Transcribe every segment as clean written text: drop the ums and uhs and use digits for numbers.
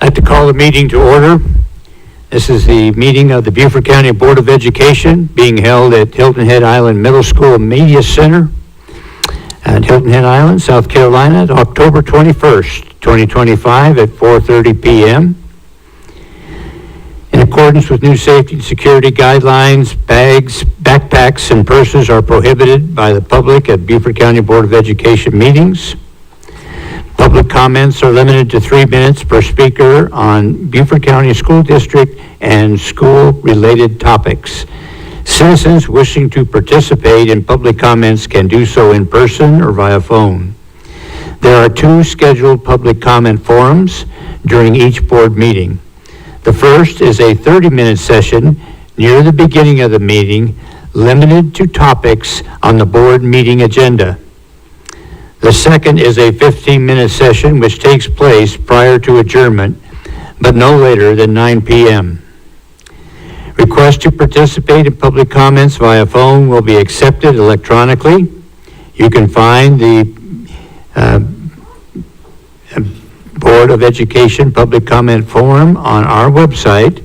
I'd like to call the meeting to order. This is the meeting of the Beaufort County Board of Education being held at Hilton Head Island Middle School Media Center at Hilton Head Island, South Carolina, October 21st, 2025 at 4:30 p.m. In accordance with new safety and security guidelines, bags, backpacks, and purses are prohibited by the public at Beaufort County Board of Education meetings. Public comments are limited to 3 minutes per speaker on Beaufort County School District and school-related topics. Citizens wishing to participate in public comments can do so in person or via phone. There are 2 scheduled public comment forums during each board meeting. The first is a 30-minute session near the beginning of the meeting, limited to topics on the board meeting agenda. The second is a 15-minute session which takes place prior to adjournment, but no later than 9 p.m. Requests to participate in public comments via phone will be accepted electronically. You can find the Board of Education public comment form on our website.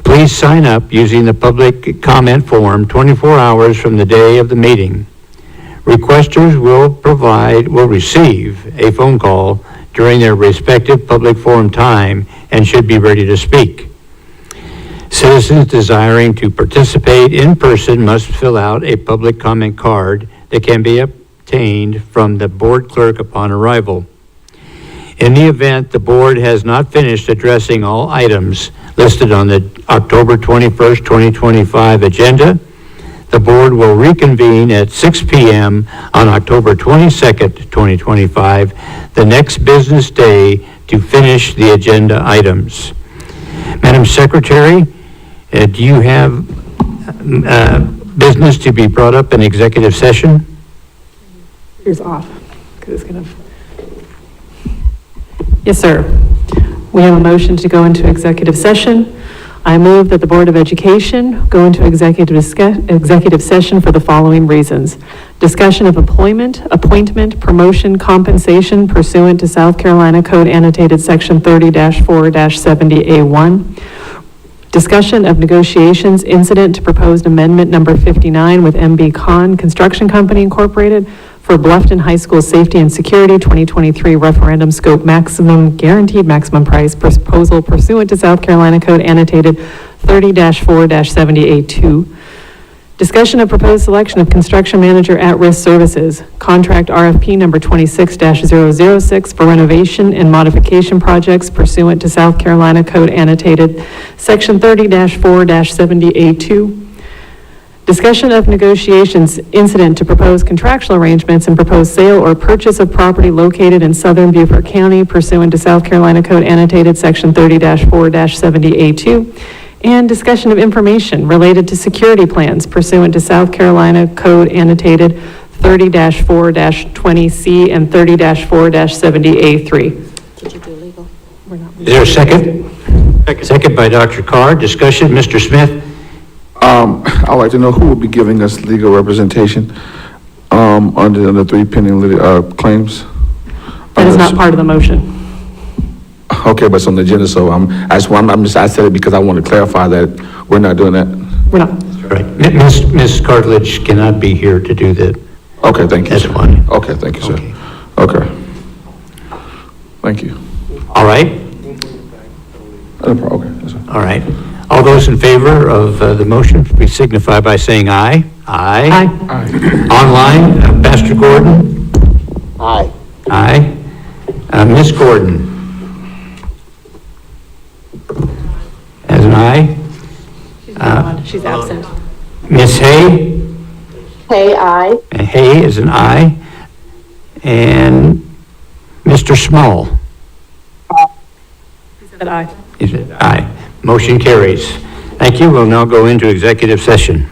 Please sign up using the public comment form 24 hours from the day of the meeting. Requesters will receive a phone call during their respective public forum time and should be ready to speak. Citizens desiring to participate in person must fill out a public comment card that can be obtained from the board clerk upon arrival. In the event the board has not finished addressing all items listed on the October 21st, 2025 agenda, the board will reconvene at 6 p.m. on October 22nd, 2025, the next business day, to finish the agenda items. Madam Secretary, do you have business to be brought up in executive session? Here's off, because it's going to... Yes, sir. We have a motion to go into executive session. I move that the Board of Education go into executive session for the following reasons. Discussion of employment, appointment, promotion, compensation pursuant to South Carolina Code Annotated Section 30-4-70A1. Discussion of negotiations incident to proposed amendment number 59 with MB Kahn Construction Company Incorporated for Bluffton High School Safety and Security 2023 referendum scope guaranteed maximum price proposal pursuant to South Carolina Code Annotated 30-4-70A2. Discussion of proposed selection of construction manager at-risk services, contract RFP number 26-006 for renovation and modification projects pursuant to South Carolina Code Annotated Section 30-4-70A2. Discussion of negotiations incident to propose contractual arrangements and proposed sale or purchase of property located in southern Beaufort County pursuant to South Carolina Code Annotated Section 30-4-70A2, and discussion of information related to security plans pursuant to South Carolina Code Annotated 30-4-20C and 30-4-70A3. Did you do legal? We're not. Is there a second? Second by Dr. Carr. Discussion, Mr. Smith? I'd like to know who will be giving us legal representation under the 3 pending claims. That is not part of the motion. Okay, but it's on the agenda, so I said it because I want to clarify that we're not doing that. We're not. Right. Ms. Cartledge cannot be here to do that. Okay, thank you. That's sir. fine. Okay, thank you, sir. Okay. Okay. Thank you. All right. No problem. Okay. Yes, sir. All right. All those in favor of the motion, please signify by saying aye. Aye. Aye. Aye. Online, Pastor Gordon? Aye. Aye. Ms. Gordon? As an aye. She's absent. Ms. Hay? Hey, aye. And Hay is an aye. And Mr. Small? Said aye. Is it aye? Motion carries. Thank you. We'll now go into executive session.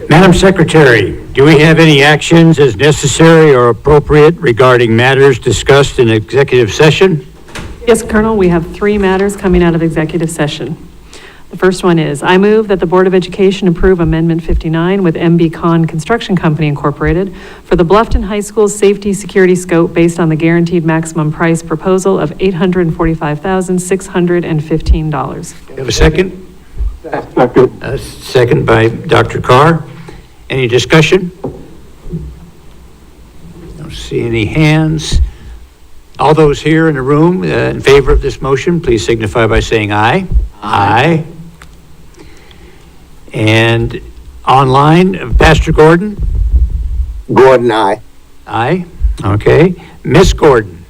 Madam Secretary, do we have any actions as necessary or appropriate regarding matters discussed in executive session? Yes, Colonel, we have 3 matters coming out of executive session. The first one is, I move that the Board of Education approve Amendment 59 with MB Con Construction Company Incorporated for the Bluffton High School's safety security scope based on the guaranteed maximum price proposal of $845,615. Have a second? Second. A second by Dr. Carr. Any discussion? Don't see any hands. All those here in the room in favor of this motion, please signify by saying aye. Aye. And online, Pastor Gordon? Gordon, aye. Aye. Okay. Miss Gordon?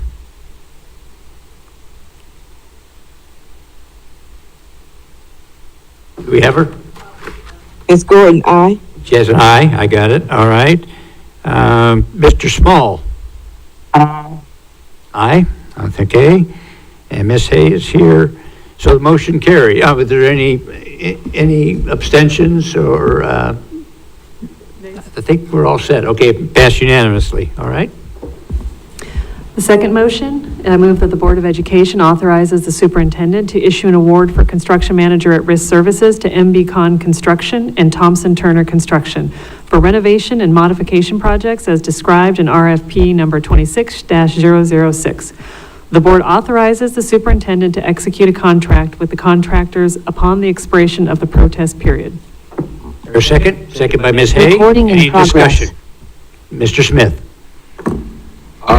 Do we have her? It's Gordon, aye. She has an aye. I got it. All right. Mr. Small? Aye. Okay. And Miss Hay is here. So the motion carried. Are there any abstentions or, I think we're all set. Okay, passed unanimously. All right. The second motion, I move that the Board of Education authorizes the superintendent to issue an award for construction manager at risk services to MB Con Construction and Thompson Turner Construction for renovation and modification projects as described in RFP number 26-006. The board authorizes the superintendent to execute a contract with the contractors upon the expiration of the protest period. A second? Second by Ms. Hay. Recording in Any progress. discussion? Mr. Smith?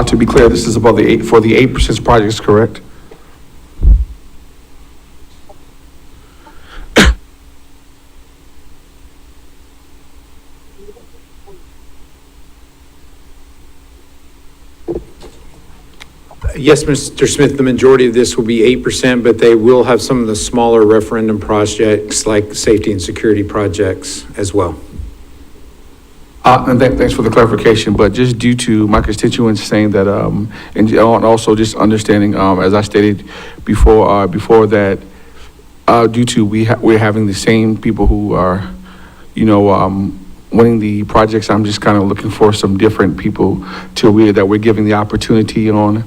To be clear, this is about for the 8% projects, correct? Yes, Mr. Smith, the majority of this will be 8%, but they will have some of the smaller referendum projects like safety and security projects as well. And thanks for the clarification, but just due to my constituents saying that, and also just understanding, as I stated before that, due to we're having the same people who are, winning the projects, I'm just kind of looking for some different people that we're giving the opportunity on.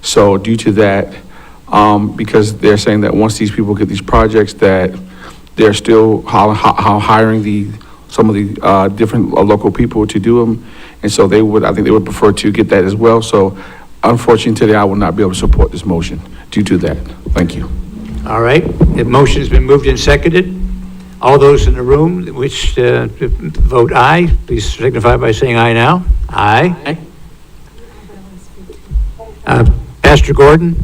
So due to that, because they're saying that once these people get these projects, that they're still hiring some of the different local people to do them, and so I think they would prefer to get that as well. So unfortunately today, I will not be able to support this motion due to that. Thank you. All right. The motion has been moved and seconded. All those in the room that wish to vote aye, please signify by saying aye now. Aye. Pastor Gordon?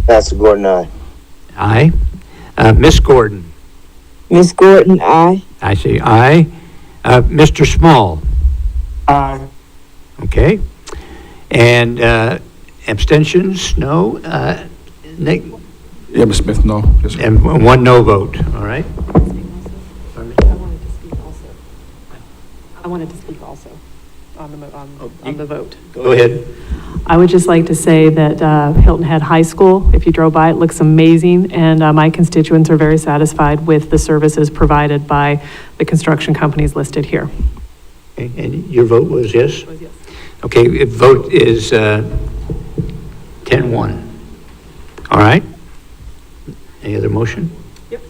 Pastor Gordon, aye. Aye. Miss Gordon? Miss Gordon, aye. I say aye. Mr. Small? Aye. Okay. And abstentions? No. Nick? Yeah, Ms. Smith, no. Yes, sir. And one no vote, all right? I wanted to speak also on the vote. Go ahead. I would just like to say that Hilton Head High School, if you drove by, it looks amazing, and my constituents are very satisfied with the services provided by the construction companies listed here. Okay, and your vote was yes? Was yes. Okay, vote is 10-1. All right? Any other motion? Yep.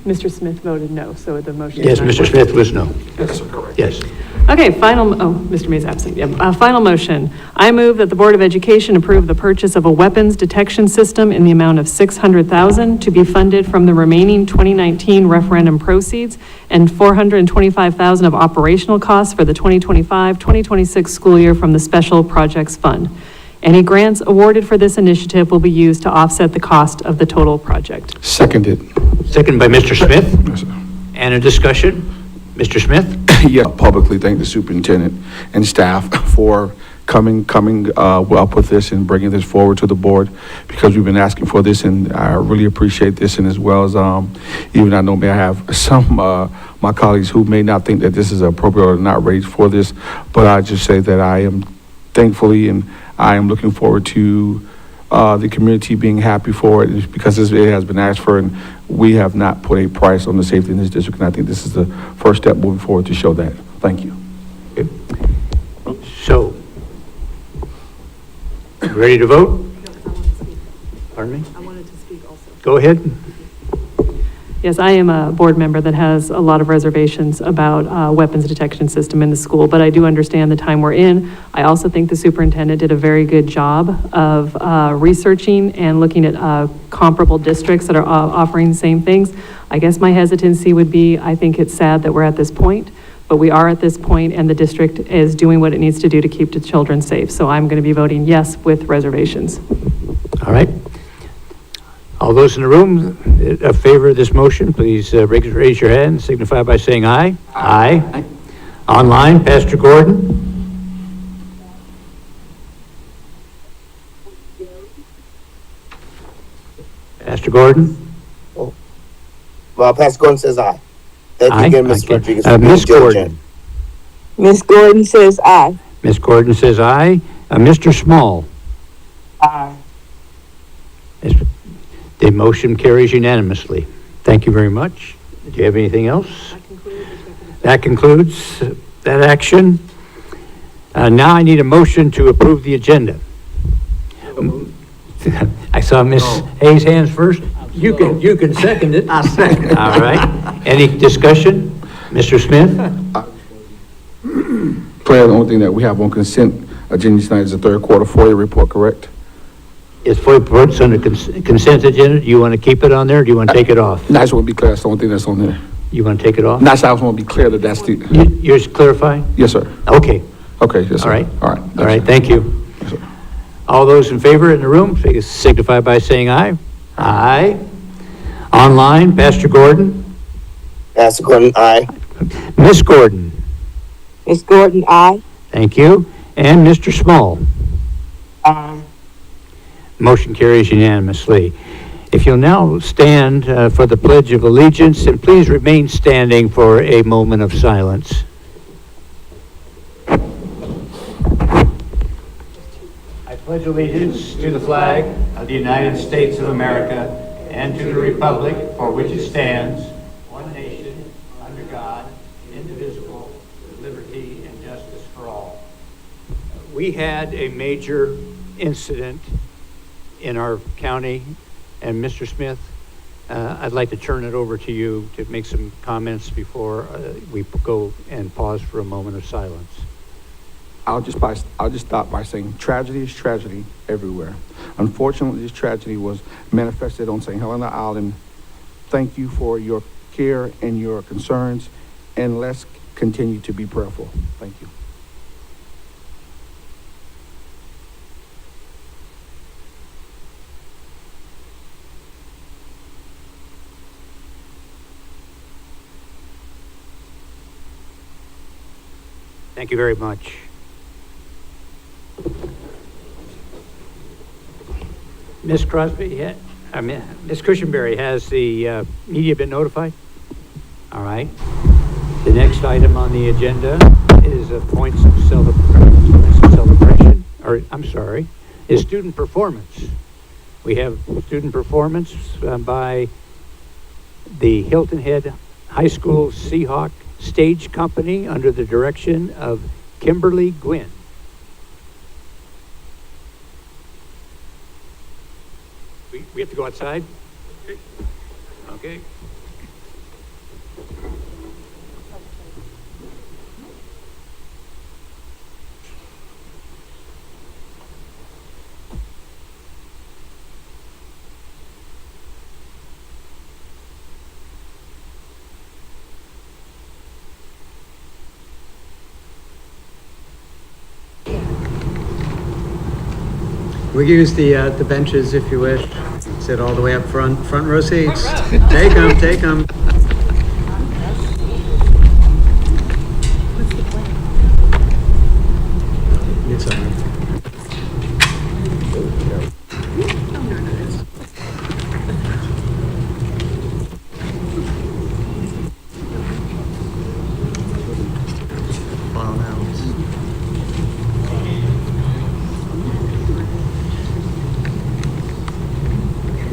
Mr. Smith voted no, so the motion. Yes, is not Mr. working. Smith was no. Yes, correct. Yes. Okay, Mr. May's absent. Yeah, final motion. I move that the Board of Education approve the purchase of a weapons detection system in the amount of $600,000 to be funded from the remaining 2019 referendum proceeds and $425,000 of operational costs for the 2025-2026 school year from the Special Projects Fund. Any grants awarded for this initiative will be used to offset the cost of the total project. Seconded. Second by Mr. Smith. Yes, sir. And a discussion? Mr. Smith? Yeah, publicly thank the superintendent and staff for coming up with this and bringing this forward to the board, because we've been asking for this, and I really appreciate this. And as well as, even I know I have some, my colleagues who may not think that this is appropriate or not raised for this, but I just say that I am thankfully, and I am looking forward to the community being happy for it is because it has been asked for, and we have not put a price on the safety in this district, and I think this is the first step moving forward to show that. Thank you. So, ready to vote? Pardon me? I wanted to speak also. Go ahead. Yes, I am a board member that has a lot of reservations about weapons detection system in the school, but I do understand the time we're in. I also think the superintendent did a very good job of researching and looking at comparable districts that are offering the same things. I guess my hesitancy would be, I think it's sad that we're at this point, but we are at this point, and the district is doing what it needs to do to keep the children safe. So I'm going to be voting yes with reservations. All right. All those in the room in favor of this motion, please raise your hand, signify by saying aye. Aye. Online, Pastor Gordon? Pastor Gordon? Well, Pastor Gordon says aye. Thank you Aye. again, Ms. Okay. Rodriguez. Ms. Joe Gordon? Jen. Ms. Gordon says aye. Ms. Gordon says aye. Mr. Small? Aye. The motion carries unanimously. Thank you very much. Do you have anything else? That concludes that action. Now I need a motion to approve the agenda. I saw Ms. Hayes' hands first. You can second it. I second. All right. Any discussion? Mr. Smith? Claire, the only thing that we have on consent agenda tonight is the third quarter FOIA report, correct? Is FOIA reports on the consent agenda? Do you want to keep it on there, or do you want to take it off? No, I just want to be clear, that's the only thing that's on there. You want to take it off? No, I just want to be clear that that's the, You're clarifying? yes, sir. Okay. Okay, yes, sir. All right. All right. All right, thank you. Yes, sir. All those in favor in the room, signify by saying aye. Aye. Online, Pastor Gordon? Pastor Gordon, aye. Miss Gordon? Ms. Gordon, aye. Thank you. And Mr. Small? Aye. Motion carries unanimously. If you'll now stand for the Pledge of Allegiance, and please remain standing for a moment of silence. I pledge allegiance to the flag of the United States of America and to the republic for which it stands, one nation, under God, indivisible, with liberty and justice for all. We had a major incident in our county, and Mr. Smith, I'd like to turn it over to you to make some comments before we go and pause for a moment of silence. I'll just stop by saying tragedy is tragedy everywhere. Unfortunately, this tragedy was manifested on St. Helena Island. Thank you for your care and your concerns, and let's continue to be prayerful. Thank you. Thank you very much. Ms. Crosby, Ms. Cushenberry, has the media been notified? All right. The next item on the agenda is points of celebration, or I'm sorry, is student performance. We have student performance by the Hilton Head High School Seahawk Stage Company under the direction of Kimberly Gwynn. We have to go outside? Okay. We use the benches if you wish. Sit all the way up front row seats. Take them, take them. It's on. File out.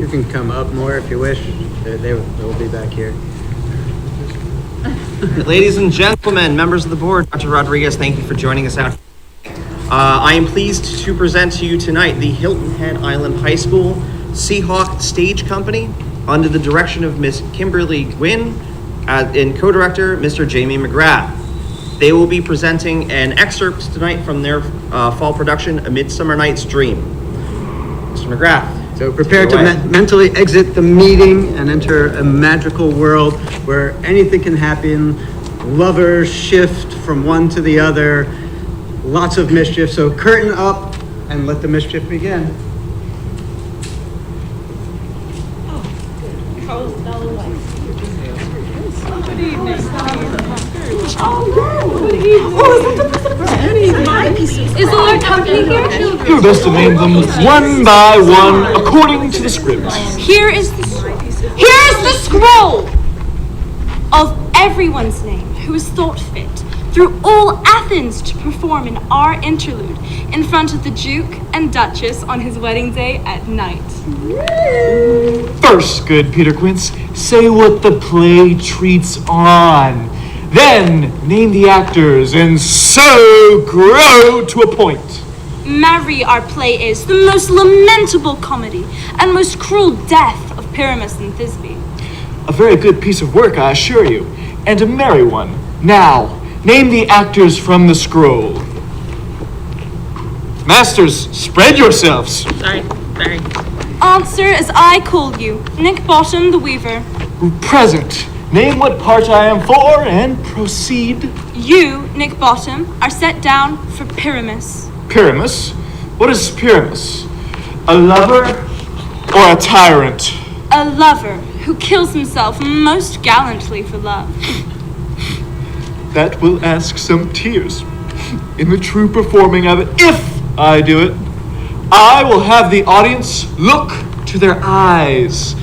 You can come up more if you wish. They'll be back here. Ladies and gentlemen, members of the board, Dr. Rodriguez, thank you for joining us out. I am pleased to present to you tonight the Hilton Head Island High School Seahawk Stage Company under the direction of Miss Kimberly Gwynn and co-director Mr. Jamie McGrath. They will be presenting an excerpt tonight from their fall production, A Midsummer Night's Dream. Mr. McGrath. So prepare take it to away. mentally exit the meeting and enter a magical world where anything can happen. Lovers shift from one to the other. Lots of mischief. So curtain up and let the mischief begin. Is all our company here? You're best to name them one by one according to the script. Here's the scroll of everyone's name who has thought fit through all Athens to perform in our interlude in front of the Duke and Duchess on his wedding day at night. First, good Peter Quince, say what the play treats on. Then name the actors and so grow to a point. Marry, our play is the most lamentable comedy and most cruel death of Pyramus and Thisbe. A very good piece of work, I assure you, and a merry one. Now, name the actors from the scroll. Masters, spread yourselves. Sorry. Answer as I call you, Nick Bottom the Weaver. Present. Name what part I am for and proceed. You, Nick Bottom, are set down for Pyramus. Pyramus? What is Pyramus? A lover or a tyrant? A lover who kills himself most gallantly for love. That will ask some tears in the true performing of it. If I do it, I will have the audience look to their eyes.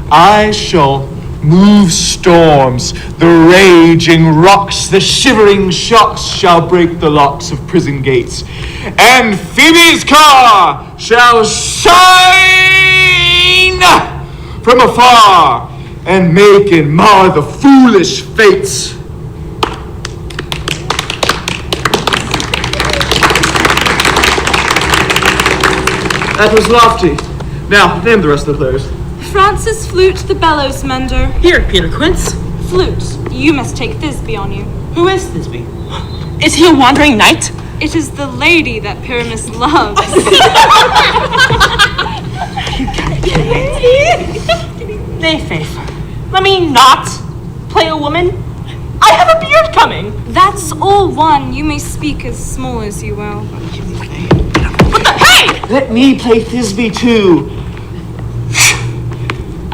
I shall move storms, the raging rocks, the shivering shocks shall break the locks of prison gates, and Phoebe's car shall shine from afar and make and mar the foolish fates. That was lofty. Now, name the rest of the players. Francis Flute the bellows mender. Here, Peter Quince. Flute, you must take Thisbe on you. Who is Thisbe? Is he a wandering knight? It is the lady that Pyramus loves. Nay, Faith. Let me not play a woman. I have a beard coming. That's all one. You may speak as small as you will. What the hey! Let me play Thisbe too.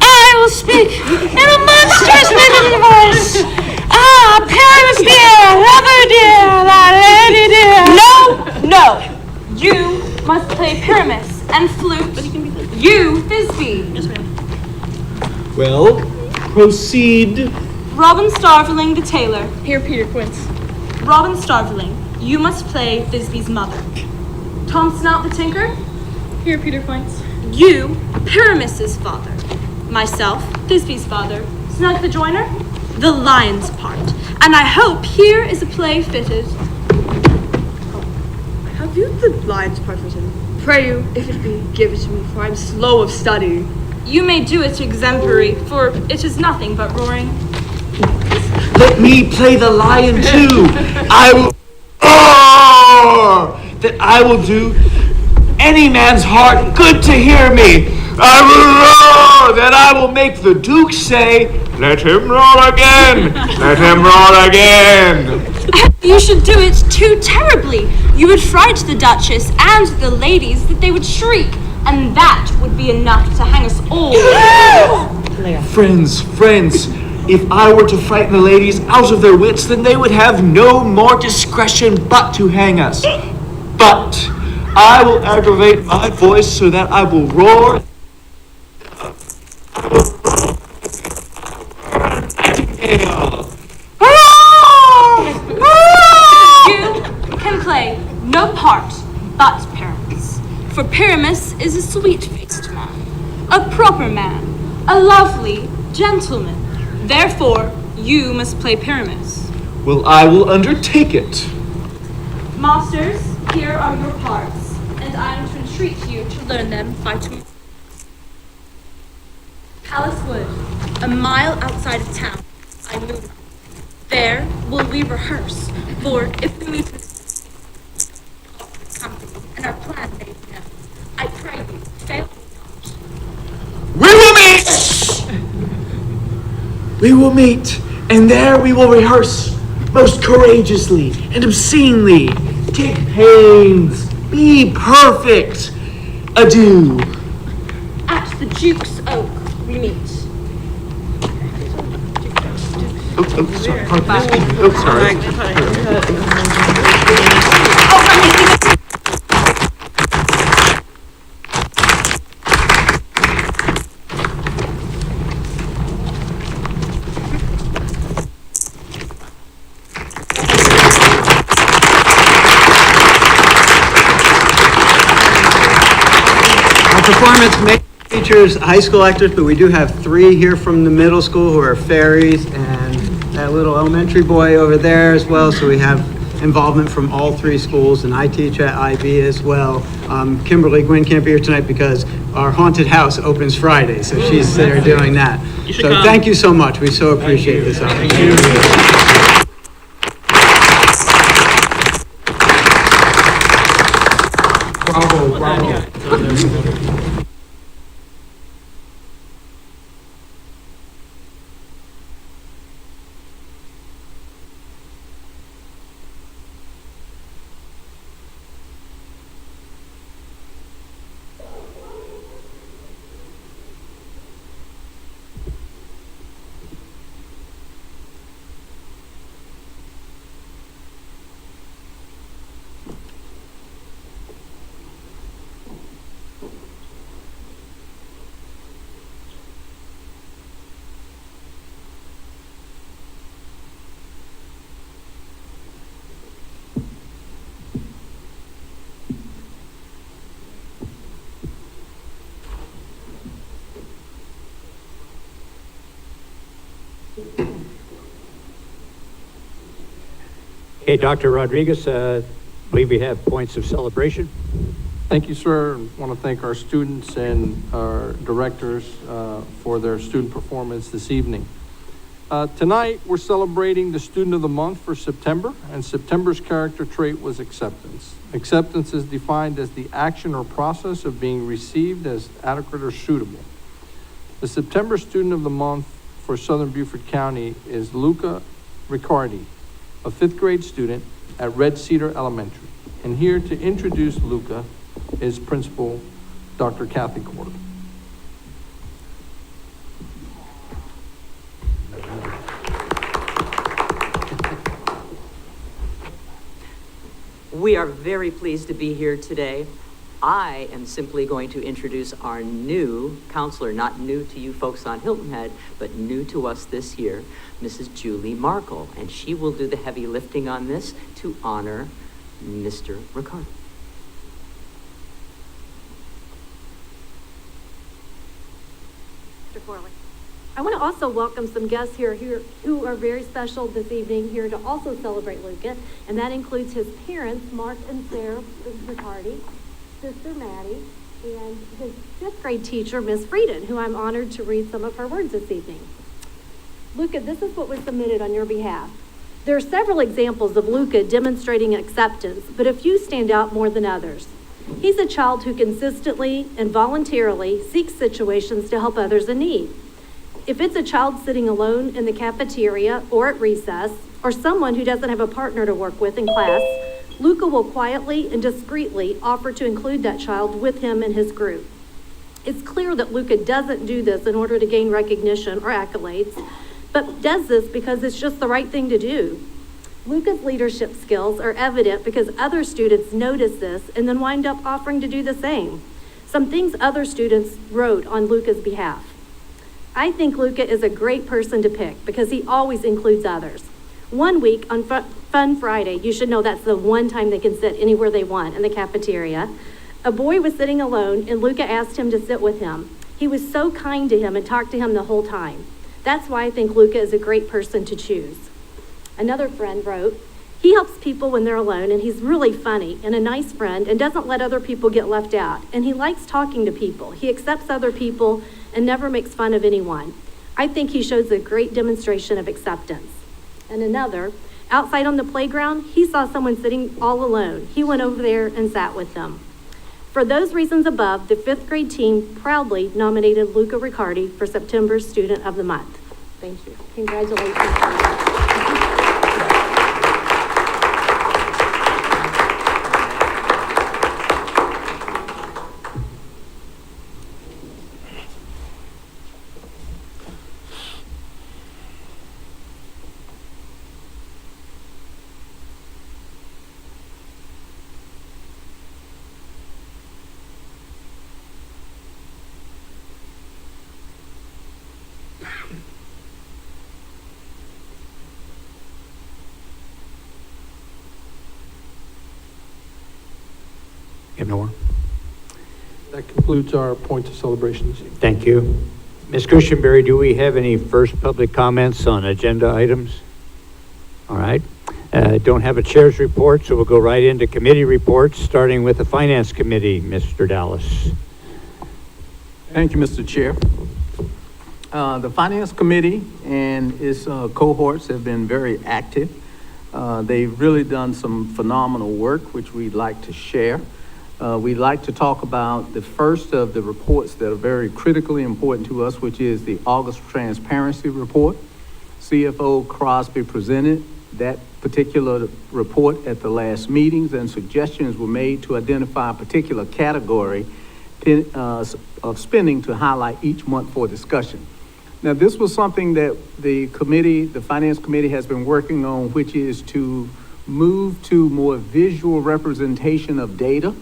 I will speak in a monstrous little voice. Ah, Pyramus dear, lover dear, la lady dear. No. You must play Pyramus and Flute. You, Thisbe. Yes, ma'am. Well, proceed. Robin Starveling the tailor. Here, Peter Quince. Robin Starveling, you must play Thisbe's mother. Tom Snout the tinker. Here, Peter Quince. You, Pyramus's father. Myself, Thisbe's father. Snug the joiner, the lion's part. And I hope here is a play fitted. Have you the lion's part written? Pray you, if it be, give it to me, for I am slow of study. You may do it exemplary, for it is nothing but roaring. Let me play the lion too. I will roar, that I will do any man's heart good to hear me. I will roar, that I will make the Duke say, let him roar again, let him roar again. You should do it too terribly. You would fright the Duchess and the ladies that they would shriek, and that would be enough to hang us all. Friends, if I were to frighten the ladies out of their wits, then they would have no more discretion but to hang us. But I will aggravate my voice so that I will roar. You can play no part but Pyramus, for Pyramus is a sweet-faced man. a proper man, a lovely gentleman. Therefore, you must play Pyramus. Well, I will undertake it. Masters, here are your parts, and I am to entreat you to learn them by tomorrow. Palace Wood, a mile outside of town, by moonlight. There will we rehearse, for if we meet in company and our plan made known, I pray you, fail me not. We will meet! We will meet, and there we will rehearse most courageously and obscenely. Take pains, be perfect. Adieu. At the Duke's Oak we meet. Performance may features high school actors, but we do have 3 here from the middle school who are fairies, and that little elementary boy over there as well. So we have involvement from all 3 schools, and I teach at IB as well. Kimberly Gwynn can't be here tonight because our haunted house opens Friday, so she's there doing that. So thank you so much. We so appreciate this opportunity. Bravo, bravo. Okay, Dr. Rodriguez, I believe we have points of celebration. Thank you, sir. I want to thank our students and our directors for their student performance this evening. Tonight, we're celebrating the Student of the Month for September, and September's character trait was acceptance. Acceptance is defined as the action or process of being received as adequate or suitable. The September Student of the Month for Southern Beaufort County is Luca Riccardi, a 5th grade student at Red Cedar Elementary. And here to introduce Luca is Principal Dr. Kathy Cord. We are very pleased to be here today. I am simply going to introduce our new counselor, not new to you folks on Hilton Head, but new to us this year, Mrs. Julie Markle, and she will do the heavy lifting on this to honor Mr. Riccardi. Mr. Corley. I want to also welcome some guests here who are very special this evening here to also celebrate Luca, and that includes his parents, Mark and Sarah Riccardi, Sister Maddie, and his 5th grade teacher, Miss Frieden, who I'm honored to read some of her words this evening. Luca, this is what was submitted on your behalf. There are several examples of Luca demonstrating acceptance, but a few stand out more than others. He's a child who consistently and voluntarily seeks situations to help others in need. If it's a child sitting alone in the cafeteria or at recess, or someone who doesn't have a partner to work with in class, Luca will quietly and discreetly offer to include that child with him in his group. It's clear that Luca doesn't do this in order to gain recognition or accolades, but does this because it's just the right thing to do. Luca's leadership skills are evident because other students notice this and then wind up offering to do the same. Some things other students wrote on Luca's behalf. I think Luca is a great person to pick because he always includes others. One week on Fun Friday, you should know that's the one time they can sit anywhere they want in the cafeteria, a boy was sitting alone and Luca asked him to sit with him. He He was so kind to him and talked to him the whole time. That's why I think Luca is a great person to choose. Another friend wrote, he helps people when they're alone, and he's really funny and a nice friend and doesn't let other people get left out. And he likes talking to people. He accepts other people and never makes fun of anyone. I think he shows a great demonstration of acceptance. And another, outside on the playground, he saw someone sitting all alone. He went over there and sat with them. For those reasons above, the 5th grade team proudly nominated Luca Riccardi for September's Student of the Month. Thank you. Congratulations. You have no more? That concludes our point of celebration this evening. Thank you. Ms. Cushenberry, do we have any first public comments on agenda items? All right. Don't have a chair's report, so we'll go right into committee reports, starting with the Finance Committee. Mr. Dallas. Thank you, Mr. Chair. The Finance Committee and its cohorts have been very active. They've really done some phenomenal work, which we'd like to share. We'd like to talk about the first of the reports that are very critically important to us, which is the August Transparency Report. CFO Crosby presented that particular report at the last meetings, and suggestions were made to identify a particular category of spending to highlight each month for discussion. Now, this was something that the Finance Committee has been working on, which is to move to more visual representation of data,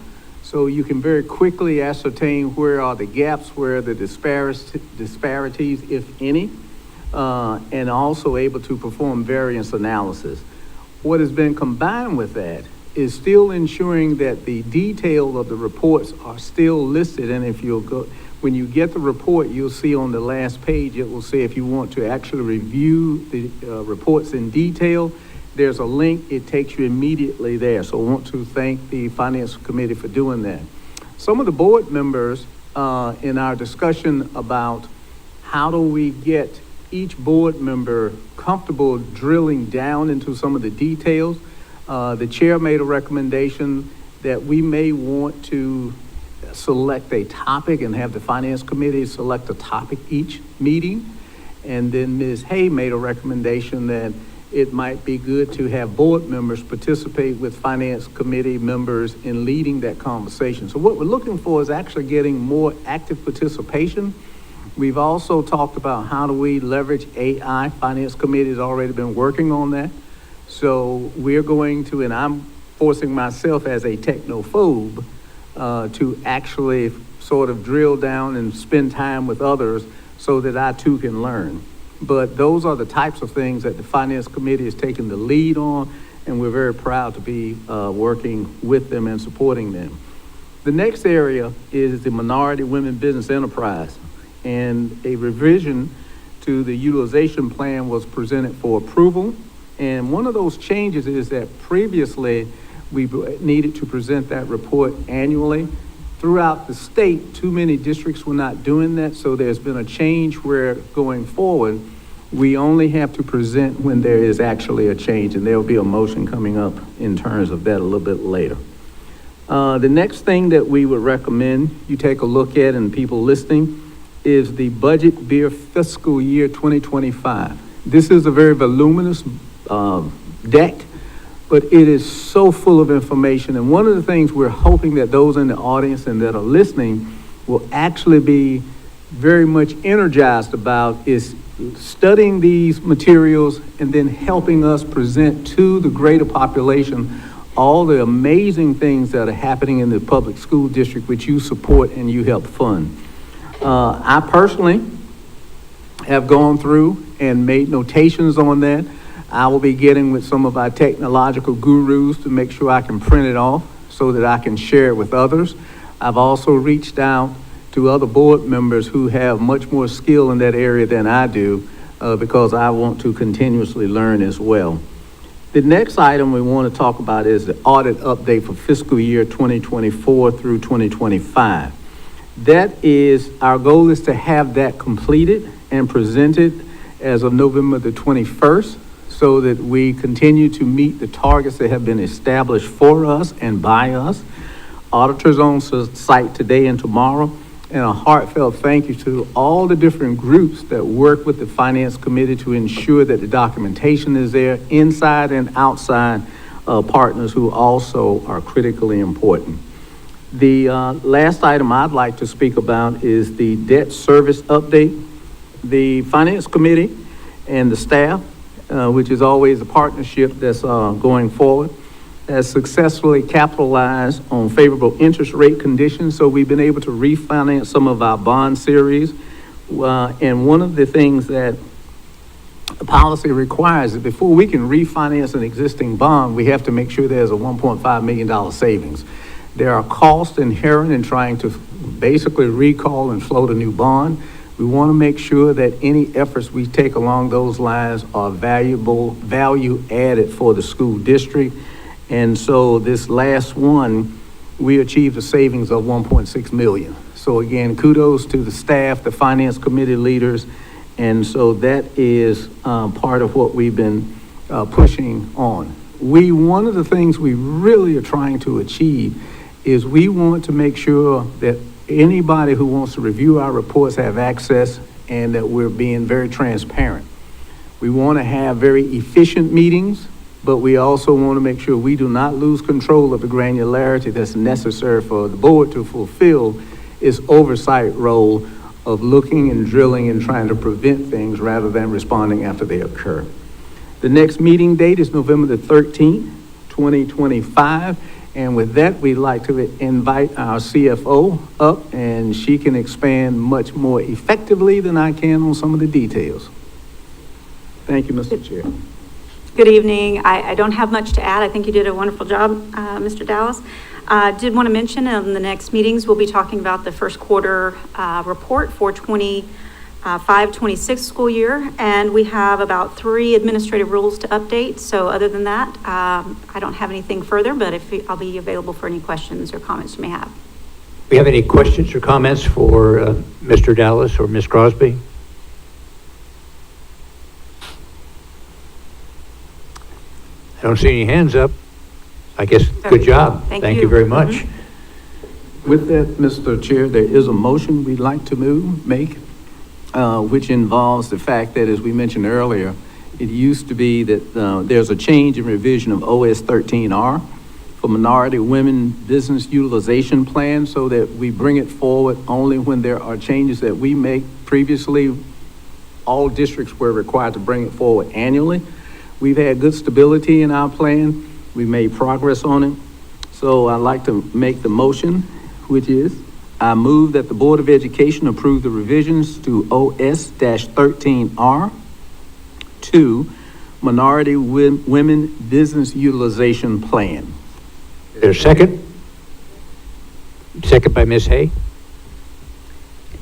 so you can very quickly ascertain where are the gaps, where are the disparities, if any, and also able to perform variance analysis. What has been combined with that is still ensuring that the detail of the reports are still listed, and if you'll go, when you get the report, you'll see on the last page, it will say if you want to actually review the reports in detail, there's a link, it takes you immediately there. So I want to thank the Finance Committee for doing that. Some of the board members in our discussion about how do we get each board member comfortable drilling down into some of the details, the chair made a recommendation that we may want to select a topic and have the Finance Committee select a topic each meeting. And then Ms. Hay made a recommendation that it might be good to have board members participate with Finance Committee members in leading that conversation. So what we're looking for is actually getting more active participation. We've also talked about how do we leverage AI. Finance Committee has already been working on that. So we're going to, and I'm forcing myself as a technophobe to actually sort of drill down and spend time with others so that I too can learn. But those are the types of things that the Finance Committee is taking the lead on, and we're very proud to be working with them and supporting them. The next area is the Minority Women Business Enterprise, and a revision to the utilization plan was presented for approval. And one of those changes is that previously we needed to present that report annually. Throughout the state, too many districts were not doing that, so there's been a change where going forward, we only have to present when there is actually a change, and there will be a motion coming up in terms of that a little bit later. The next thing that we would recommend you take a look at, and people listening, is the budget via fiscal year 2025. This is a very voluminous deck, but it is so full of information. And one of the things we're hoping that those in the audience and that are listening will actually be very much energized about is studying these materials and then helping us present to the greater population all the amazing things that are happening in the public school district, which you support and you help fund. I personally have gone through and made notations on that. I will be getting with some of our technological gurus to make sure I can print it off so that I can share it with others. I've also reached out to other board members who have much more skill in that area than I do, because I want to continuously learn as well. The next item we want to talk about is the audit update for fiscal year 2024 through 2025. That is, our goal is to have that completed and presented as of November the 21st, so that we continue to meet the targets that have been established for us and by us. Auditors on site today and tomorrow, and a heartfelt thank you to all the different groups that work with the Finance Committee to ensure that the documentation is there, inside and outside partners who also are critically important. The last item I'd like to speak about is the debt service update. The Finance Committee and the staff, which is always a partnership that's going forward, has successfully capitalized on favorable interest rate conditions, so we've been able to refinance some of our bond series. And one of the things that the policy requires is before we can refinance an existing bond, we have to make sure there's a $1.5 million savings. There are costs inherent in trying to basically recall and float a new bond. We want to make sure that any efforts we take along those lines are value added for the school district. And so this last one, we achieved a savings of 1.6 million. So again, kudos to the staff, the Finance Committee leaders. And so that is part of what we've been pushing on. One of the things we really are trying to achieve is we want to make sure that anybody who wants to review our reports have access, and that we're being very transparent. We want to have very efficient meetings, but we also want to make sure we do not lose control of the granularity that's necessary for the board to fulfill its oversight role of looking and drilling and trying to prevent things rather than responding after they occur. The next meeting date is November the 13th, 2025. And with that, we'd like to invite our CFO up, and she can expand much more effectively than I can on some of the details. Thank you, Mr. Chair. Good evening. I don't have much to add. I think you did a wonderful job, Mr. Dallas. Did want to mention in the next meetings, we'll be talking about the first quarter report for 25-26 school year, and we have about 3 administrative rules to update. So other than that, I don't have anything further, but I'll be available for any questions or comments you may have. We have any questions or comments for Mr. Dallas or Ms. Crosby? I don't see any hands up. I guess, good job. Thank you very much. With that, Mr. Chair, there is a motion we'd like to make, which involves the fact that, as we mentioned earlier, it used to be that there's a change in revision of OS 13R for minority women business utilization plan, so that we bring it forward only when there are changes that we make. Previously, all districts were required to bring it forward annually. We've had good stability in our plan. We made progress on it. So I'd like to make the motion, which is, I move that the Board of Education approve the revisions to OS-13R to Minority Women Business Utilization Plan. Is there a second? Second by Ms. Hay.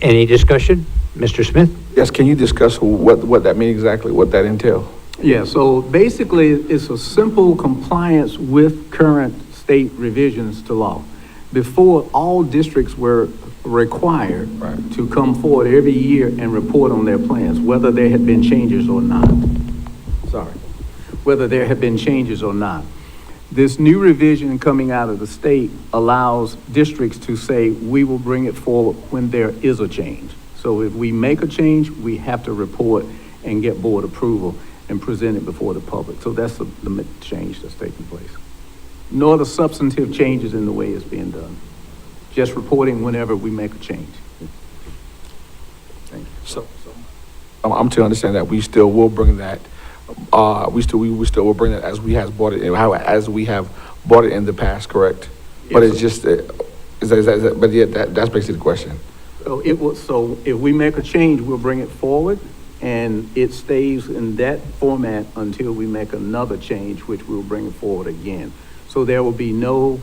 Any discussion? Mr. Smith? Yes, can you discuss what that means exactly, what that entails? Yeah, so basically it's a simple compliance with current state revisions to law. Before, all districts were required to come forward every year and report on their plans, whether there had been changes or not. Whether there had been changes or not. This new revision coming out of the state allows districts to say, we will bring it forward when there is a change. So if we make a change, we have to report and get board approval and present it before the public. So that's the change that's taking place. No other substantive changes in the way it's being done. Just reporting whenever we make a change. Thank you. So I'm to understand that we still will bring that. We still will bring that as we have bought it, as we have bought it in the past, correct? Yes. But it's just, but yeah, that's basically the question. So so if we make a change, we'll bring it forward, and it stays in that format until we make another change, which we'll bring it forward again. So there will be no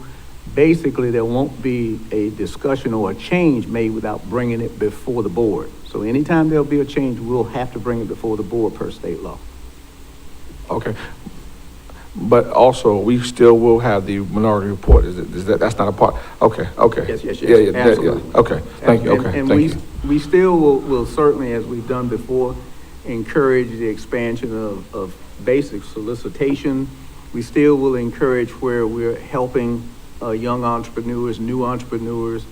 basically there won't be a discussion or a change made without bringing it before the board. So anytime there'll be a change, we'll have to bring it before the board per state law. Okay. But also, we still will have the minority report, that's not a part, okay. Yes, Yeah, yeah, absolutely. okay, thank you, okay, And thank you. we still will certainly, as we've done before, encourage the expansion of basic solicitation. We still will encourage where we're helping young entrepreneurs, new entrepreneurs,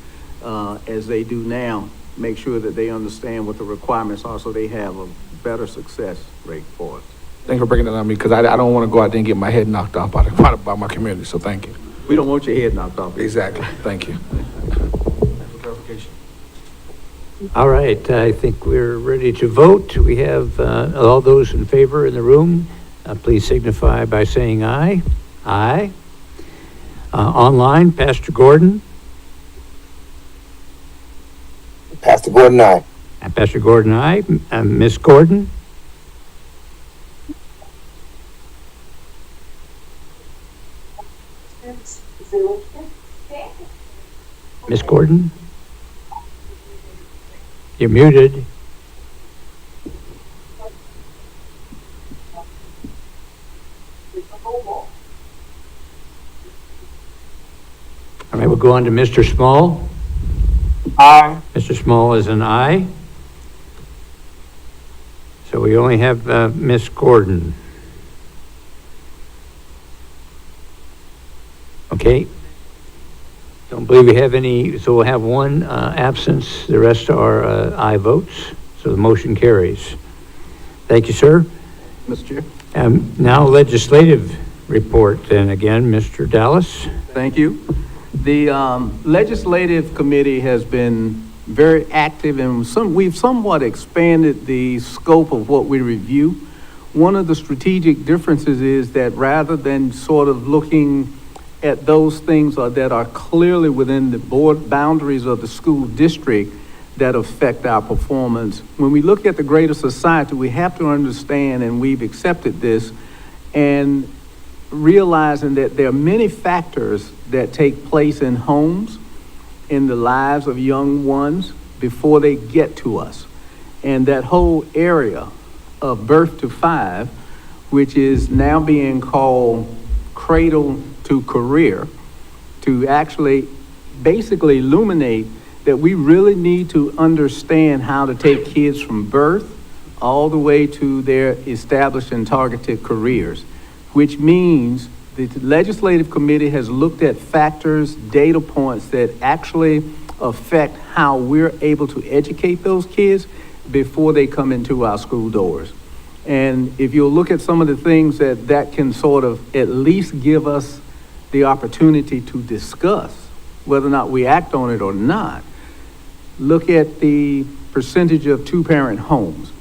as they do now, make sure that they understand what the requirements are so they have a better success rate for us. Thank you for breaking that on me, because I don't want to go out there and get my head knocked off by my community, so thank you. We don't want your head knocked off. Exactly, thank you. Thanks for clarification. All right, I think we're ready to vote. We have all those in favor in the room. Please signify by saying aye. Aye. Online, Pastor Gordon. Pastor Gordon, aye. Pastor Gordon, aye. Miss Gordon. Miss Gordon? You're muted. All right, we'll go on to Mr. Small. Aye. Mr. Small is an aye. So we only have Miss Gordon. Okay. Don't believe we have any, so we'll have one absence. The rest are aye votes, so the motion carries. Thank you, sir. Mr. Chair. Now legislative report, and again, Mr. Dallas. Thank you. The legislative committee has been very active, and we've somewhat expanded the scope of what we review. One of the strategic differences is that rather than sort of looking at those things that are clearly within the board boundaries of the school district that affect our performance, when we look at the greater society, we have to understand, and we've accepted this, and realizing that there are many factors that take place in homes, in the lives of young ones before they get to us. And that whole area of birth to 5, which is now being called cradle to career, to actually basically illuminate that we really need to understand how to take kids from birth all the way to their established and targeted careers, which means the legislative committee has looked at factors, data points that actually affect how we're able to educate those kids before they come into our school doors. And if you'll look at some of the things that can sort of at least give us the opportunity to discuss whether or not we act on it or not, look at the percentage of two-parent homes.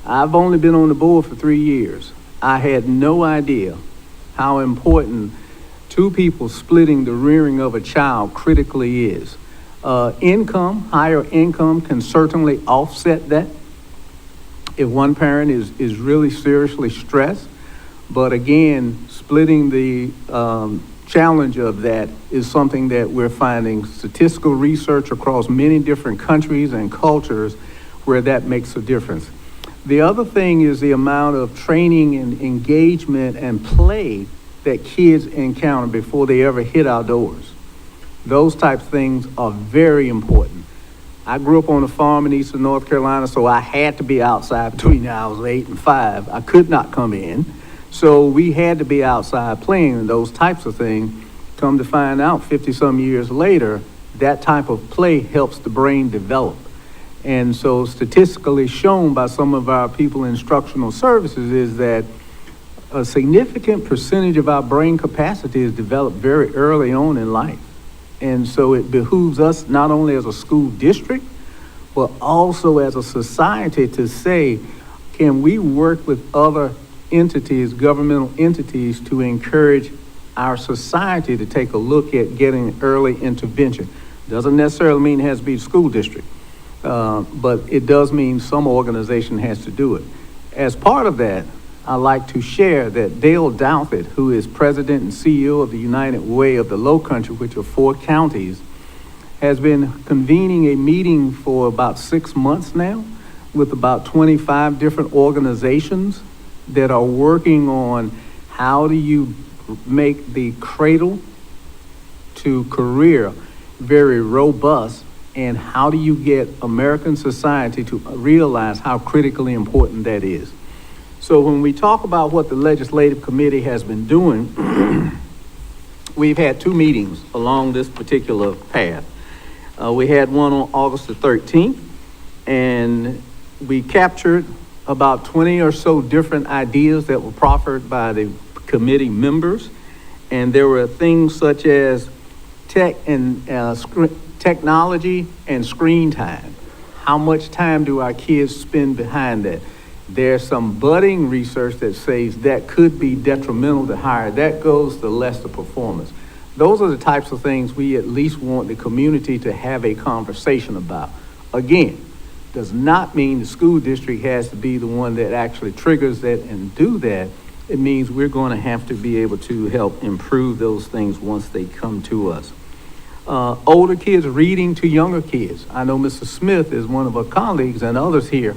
I've only been on the board for 3 years. I had no idea how important two people splitting the rearing of a child critically is. Higher income can certainly offset that if one parent is really seriously stressed. But again, splitting the challenge of that is something that we're finding statistical research across many different countries and cultures where that makes a difference. The other thing is the amount of training and engagement and play that kids encounter before they ever hit our doors. Those types of things are very important. I grew up on a farm in eastern North Carolina, so I had to be outside between the hours of 8 and 5. I could not come in. So we had to be outside playing and those types of things. Come to find out 50-some years later, that type of play helps the brain develop. And so statistically shown by some of our people in instructional services is that a significant percentage of our brain capacity is developed very early on in life. And so it behooves us not only as a school district, but also as a society to say, can we work with other entities, governmental entities, to encourage our society to take a look at getting early intervention? Doesn't necessarily mean it has to be the school district, but it does mean some organization has to do it. As part of that, I'd like to share that Dale Douthit, who is president and CEO of the United Way of the Low Country, which are 4 counties, has been convening a meeting for about 6 months now with about 25 different organizations that are working on how do you make the cradle to career very robust, and how do you get American society to realize how critically important that is. So when we talk about what the legislative committee has been doing, we've had 2 meetings along this particular path. We had one on August the 13th, and we captured about 20 or so different ideas that were proffered by the committee members. And there were things such as technology and screen time. How much time do our kids spend behind that? There's some budding research that says that could be detrimental to higher. That goes to less the performance. Those are the types of things we at least want the community to have a conversation about. Again, does not mean the school district has to be the one that actually triggers that and do that. It means we're going to have to be able to help improve those things once they come to us. Older kids reading to younger kids. I know Mr. Smith is one of our colleagues, and others here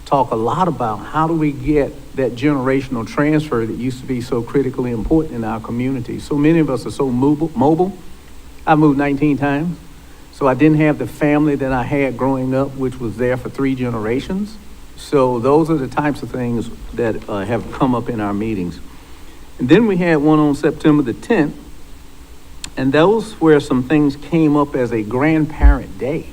talk a lot about how do we get that generational transfer that used to be so critically important in our community. So many of us are so mobile. I moved 19 times, so I didn't have the family that I had growing up, which was there for 3 generations. So those are the types of things that have come up in our meetings. And then we had one on September the 10th, and those where some things came up as a grandparent day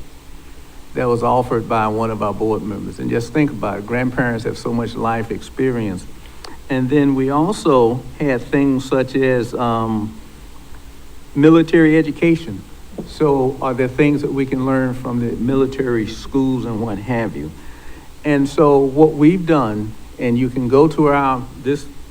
that was offered by one of our board members. And just think about it, grandparents have so much life experience. And then we also had things such as military education. So are there things that we can learn from the military schools and what have you? And so what we've done, and you can go to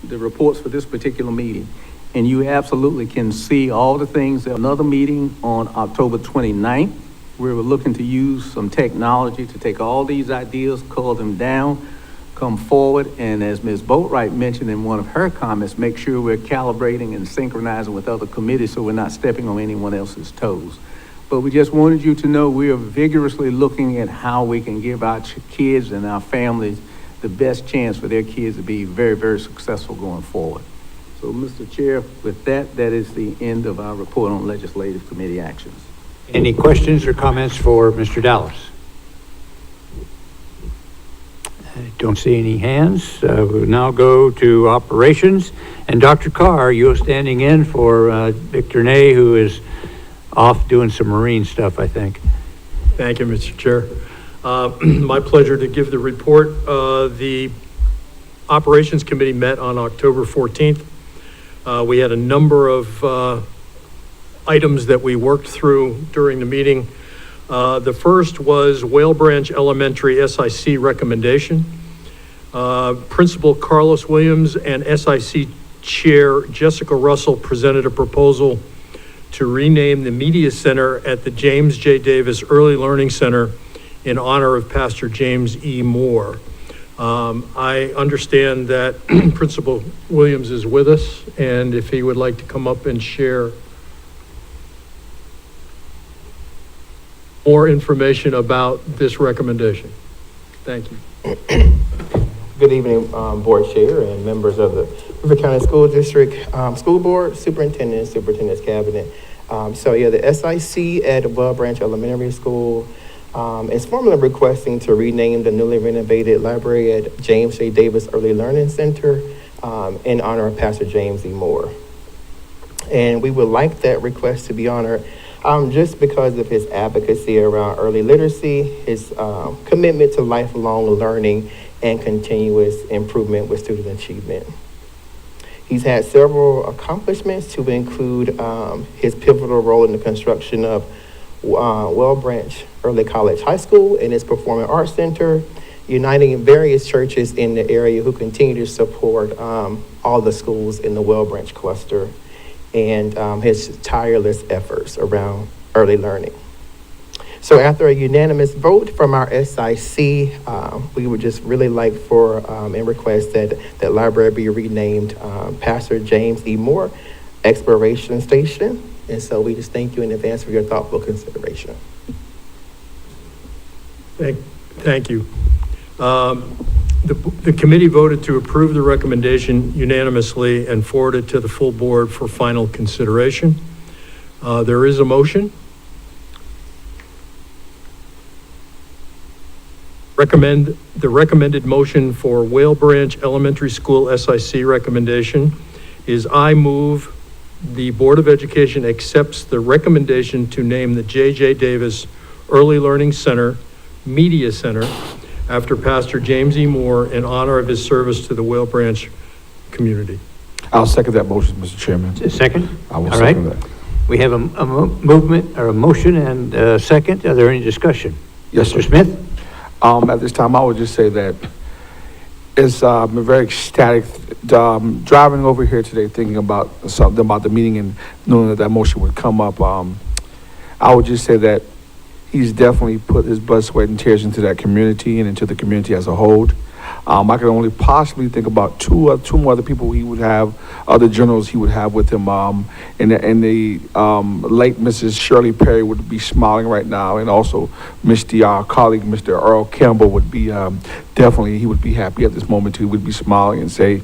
the reports for this particular meeting, and you absolutely can see all the things. Another meeting on October 29th, we were looking to use some technology to take all these ideas, cull them down, come forward, and as Ms. Boatwright mentioned in one of her comments, make sure we're calibrating and synchronizing with other committees so we're not stepping on anyone else's toes. But we just wanted you to know we are vigorously looking at how we can give our kids and our families the best chance for their kids to be very, very successful going forward. So, Mr. Chair, with that, that is the end of our report on legislative committee actions. Any questions or comments for Mr. Dallas? I don't see any hands. We'll now go to operations. And Dr. Carr, you're standing in for Victor Ney, who is off doing some marine stuff, I think. Thank you, Mr. Chair. My pleasure to give the report. The Operations Committee met on October 14th. We had a number of items that we worked through during the meeting. The first was Whale Branch Elementary SIC recommendation. Principal Carlos Williams and SIC Chair Jessica Russell presented a proposal to rename the Media Center at the James J. Davis Early Learning Center in honor of Pastor James E. Moore. I understand that Principal Williams is with us, and if he would like to come up and share more information about this recommendation. Thank you. Good evening, Board Chair and members of the Beaufort County School District School Board, Superintendent's Cabinet. The SIC at Whale Branch Elementary School is formally requesting to rename the newly renovated library at James J. Davis Early Learning Center in honor of Pastor James E. Moore. And we would like that request to be honored just because of his advocacy around early literacy, his commitment to lifelong learning and continuous improvement with student achievement. He's had several accomplishments to include his pivotal role in the construction of Whale Branch Early College High School and its Performing Arts Center, uniting various churches in the area who continue to support all the schools in the Whale Branch cluster, and his tireless efforts around early learning. So after a unanimous vote from our SIC, we would just really like for, and request that library be renamed Pastor James E. Moore Exploration Station. And so we just thank you in advance for your thoughtful consideration. Thank you. The committee voted to approve the recommendation unanimously and forward it to the full board for final consideration. There is a motion. The recommended motion for Whale Branch Elementary School SIC recommendation is I move the Board of Education accepts the recommendation to name the J.J. Davis Early Learning Center Media Center after Pastor James E. Moore in honor of his service to the Whale Branch community. I'll second that motion, Mr. Chairman. Second? I will All right. second that. We have a movement or a motion and a second. Are there any discussion? Yes, Mr. sir. Smith? At this time, I would just say that it's been very ecstatic driving over here today, thinking about something about the meeting and knowing that motion would come up. I would just say that he's definitely put his blood, sweat, and tears into that community and into the community as a whole. I can only possibly think about two more other people he would have, other generals he would have with him. And the late Mrs. Shirley Perry would be smiling right now, and also our colleague, Mr. Earl Campbell, would be definitely, he would be happy at this moment. He would be smiling and say,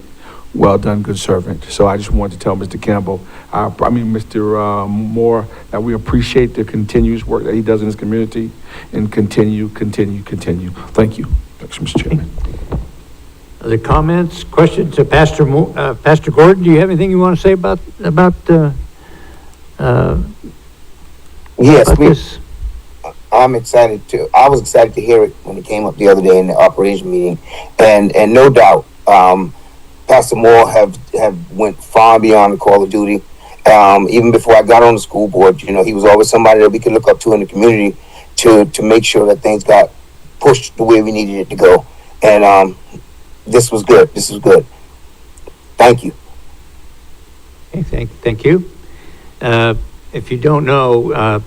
"Well done, good servant." So I just wanted to tell Mr. Campbell, Mr. Moore, that we appreciate the continuous work that he does in his community, and continue. Thank you. Thanks, Mr. Chairman. Other comments, questions? Pastor Gordon, do you have anything you want to say about Yes, this? I'm excited too. I was excited to hear it when it came up the other day in the operation meeting, and no doubt, Pastor Moore have went far beyond the call of duty. Even before I got on the school board, he was always somebody that we could look up to in the community to make sure that things got pushed the way we needed it to go. And this was good. This is good. Thank you. Okay, thank you. If you don't know,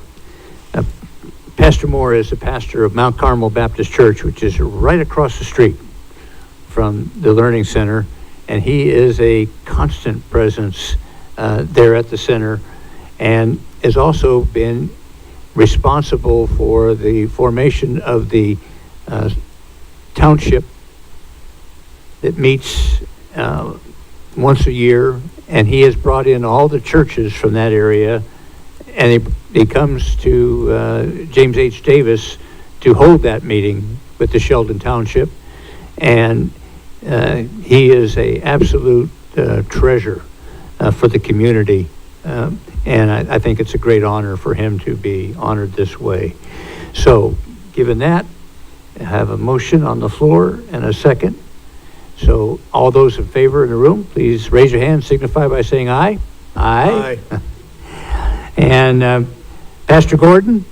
Pastor Moore is the pastor of Mount Carmel Baptist Church, which is right across the street from the Learning Center, and he is a constant presence there at the center, and has also been responsible for the formation of the township that meets once a year, and he has brought in all the churches from that area, and he comes to James H. Davis to hold that meeting with the Sheldon Township, and he is a absolute treasure for the community, and I think it's a great honor for him to be honored this way. So, given that, I have a motion on the floor and a second. So all those in favor in the room, please raise your hand, signify by saying aye. Aye. And Pastor Gordon?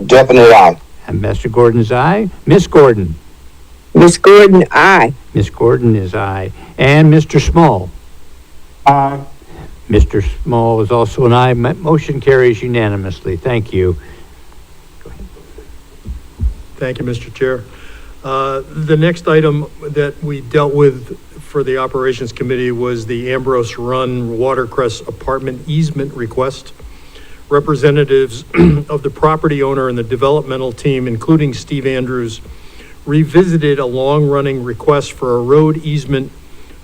Definitely aye. And Pastor Gordon's aye. Miss Gordon? Miss Gordon, aye. Miss Gordon is aye. And Mr. Small? Aye. Mr. Small is also an aye. Motion carries unanimously. Thank you. Thank you, Mr. Chair. The next item that we dealt with for the Operations Committee was the Ambrose Run Watercress Apartment Easement Request. Representatives of the property owner and the developmental team, including Steve Andrews, revisited a long-running request for a road easement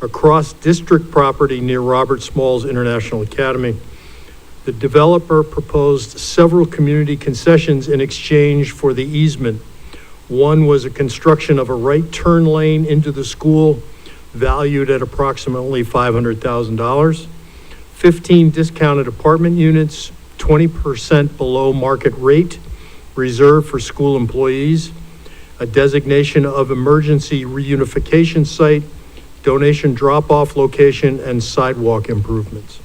across district property near Robert Smalls International Academy. The developer proposed several community concessions in exchange for the easement. One was a construction of a right turn lane into the school valued at approximately $500,000, 15 discounted apartment units, 20% below market rate, reserved for school employees, a designation of emergency reunification site, donation drop-off location, and sidewalk improvements.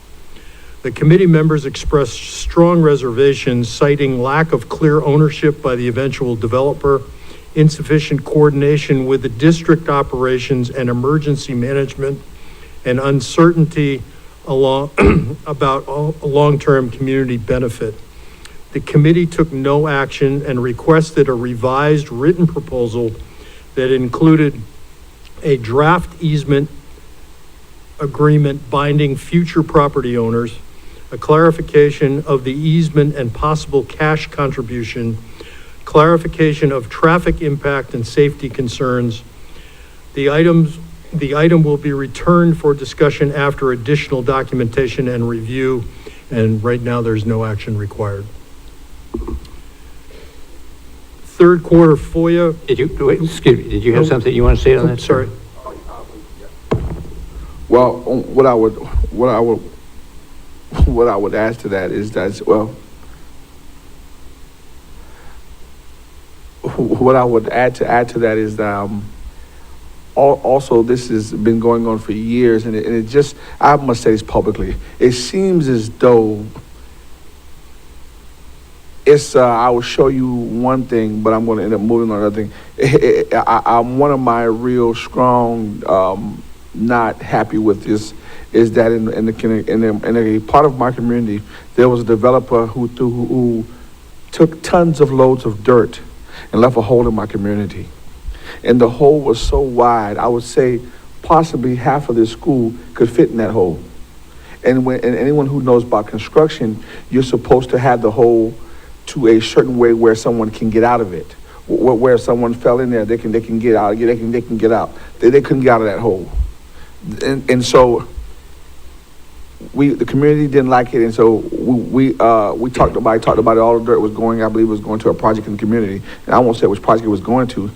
The committee members expressed strong reservations, citing lack of clear ownership by the eventual developer, insufficient coordination with the district operations and emergency management, and uncertainty about a long-term community benefit. The committee took no action and requested a revised written proposal that included a draft easement agreement binding future property owners, a clarification of the easement and possible cash contribution, clarification of traffic impact and safety concerns. The item will be returned for discussion after additional documentation and review, and right now there's no action required. Third quarter FOIA. Did you have something you want to say on that? Sorry. Well, what I would add to that is that, well, what I would add to that is that, also this has been going on for years, and it just, I must say this publicly, it seems as though it's, I will show you one thing, but I'm going to end up moving on another thing. I'm one of my real strong, not happy with this, is that in a part of my community, there was a developer who took tons of loads of dirt and left a hole in my community. And the hole was so wide, I would say possibly half of this school could fit in that hole. And anyone who knows about construction, you're supposed to have the hole to a certain way where someone can get out of it. Where someone fell in there, they can get out. They can get out. They couldn't get out of that hole. And so the community didn't like it, and so we talked about it. All the dirt was going, I believe, was going to a project in the community, and I won't say which project it was going to.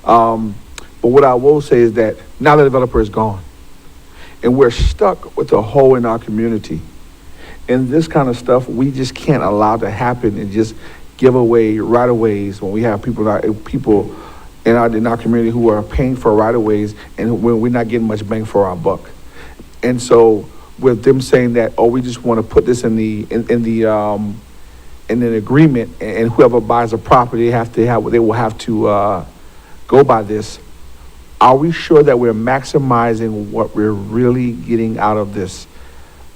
But what I will say is that now the developer is gone, and we're stuck with a hole in our community. And this kind of stuff, we just can't allow to happen and just give away right-of-ways when we have people in our community who are paying for right-of-ways, and we're not getting much bang for our buck. And so with them saying that, oh, we just want to put this in an agreement, and whoever buys a property they will have to go by this. Are we sure that we're maximizing what we're really getting out of this?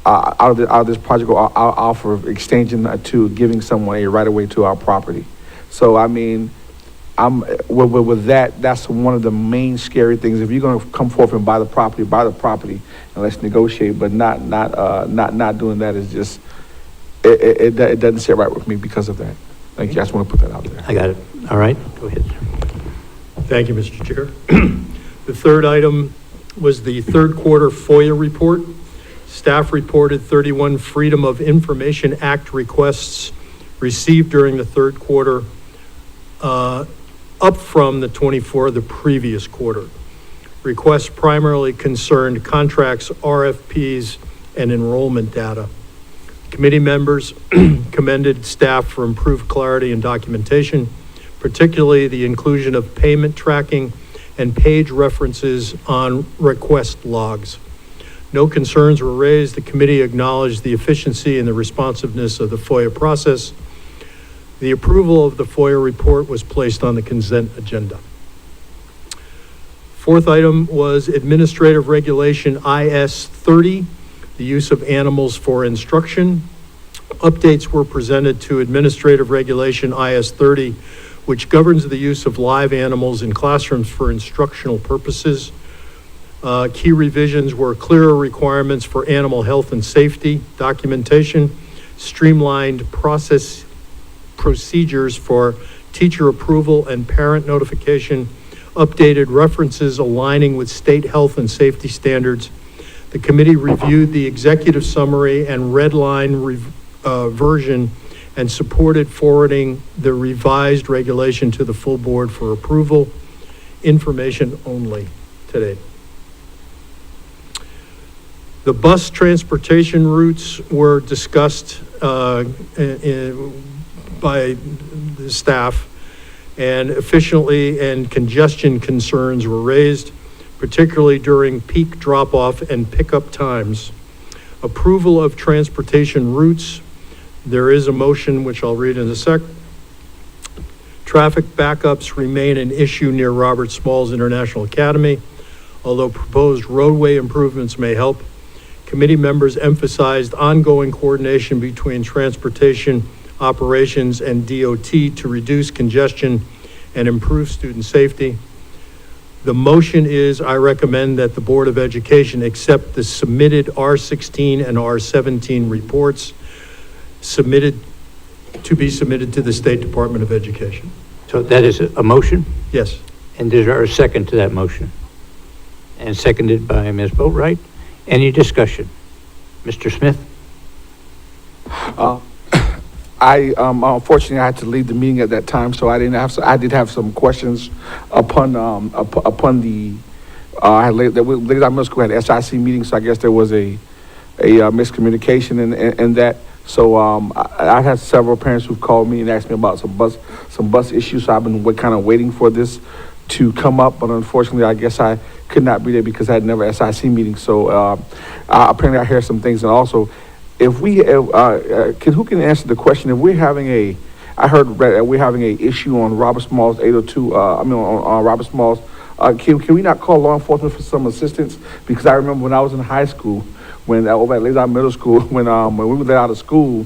Out of this project, or offer of exchanging to giving someone a right of way to our property. So I mean, with that, that's one of the main scary things. If you're going to come forth and buy the property, and let's negotiate. But not doing that is just it doesn't sit right with me because of that. Thank you. I just want to put that out there. I got it. All right, go ahead. Thank you, Mr. Chair. The third item was the third quarter FOIA report. Staff reported 31 Freedom of Information Act requests received during the third quarter, up from the 24 the previous quarter. Requests primarily concerned contracts, RFPs, and enrollment data. Committee members commended staff for improved clarity and documentation, particularly the inclusion of payment tracking and page references on request logs. No concerns were raised. The committee acknowledged the efficiency and the responsiveness of the FOIA process. The approval of the FOIA report was placed on the consent agenda. Fourth item was Administrative Regulation IS 30, the use of animals for instruction. Updates were presented to Administrative Regulation IS 30, which governs the use of live animals in classrooms for instructional purposes. Key revisions were clearer requirements for animal health and safety documentation, streamlined procedures for teacher approval and parent notification, updated references aligning with state health and safety standards. The committee reviewed the executive summary and red line version and supported forwarding the revised regulation to the full board for approval. Information only today. The bus transportation routes were discussed by the staff, and efficiently and congestion concerns were raised, particularly during peak drop-off and pickup times. Approval of transportation routes. There is a motion which I'll read in a sec. Traffic backups remain an issue near Robert Smalls International Academy, although proposed roadway improvements may help. Committee members emphasized ongoing coordination between transportation operations, and DOT to reduce congestion and improve student safety. The motion is, I recommend that the Board of Education accept the submitted R16 and R17 reports to be submitted to the State Department of Education. So that is a motion? Yes. And is there a second to that motion? And seconded by Ms. Boatright. Any discussion? Mr. Smith? Unfortunately, I had to leave the meeting at that time, so I did have some questions upon the, Ladies Middle School had SIC meeting, so I guess there was a miscommunication in that. So, I had several parents who've called me and asked me about some bus issues, so I've been kind of waiting for this to come up, but unfortunately, I guess I could not be there because I had never SIC meeting, so, apparently I hear some things, and also, who can answer the question, if we're having I heard we're having a issue on Robert Small's 802, on Robert Small's, can we not call law enforcement for some assistance? Because I remember when I was in high school, over at Lady Middle School, when we were let out of school,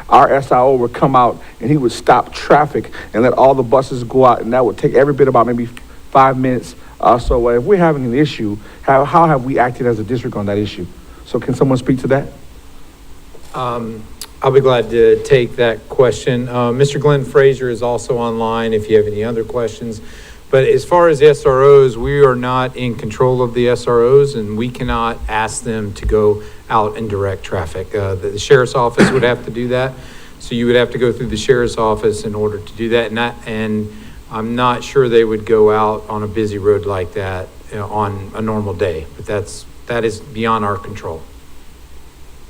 our SIO would come out and he would stop traffic and let all the buses go out, and that would take every bit about maybe 5 minutes. So if we're having an issue, how have we acted as a district on that issue? So can someone speak to that? I'll be glad to take that question. Mr. Glenn Frazier is also online if you have any other questions. But as far as SROs, we are not in control of the SROs, and we cannot ask them to go out and direct traffic. The sheriff's office would have to do that. So you would have to go through the sheriff's office in order to do that. And I'm not sure they would go out on a busy road like that, on a normal day. But that is beyond our control.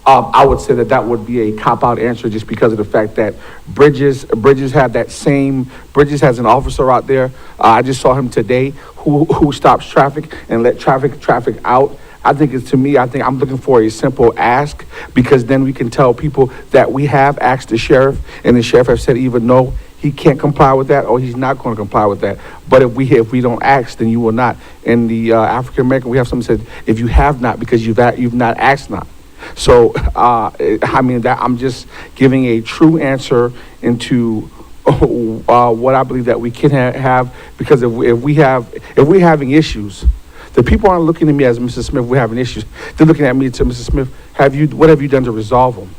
I would say that would be a cop-out answer just because of the fact that Bridges has an officer out there. I just saw him today who stops traffic and let traffic out. I'm looking for a simple ask, because then we can tell people that we have asked the sheriff, and the sheriff has said even no, he can't comply with that, or he's not going to comply with that. But if we don't ask, then you will not. In the African American, we have something that says, if you have not, because you've not asked not. So, I'm just giving a true answer into what I believe that we can have, because if we're having issues, the people aren't looking at me as Mrs. Smith, we're having issues. They're looking at me to Mrs. Smith, what have you done to resolve them?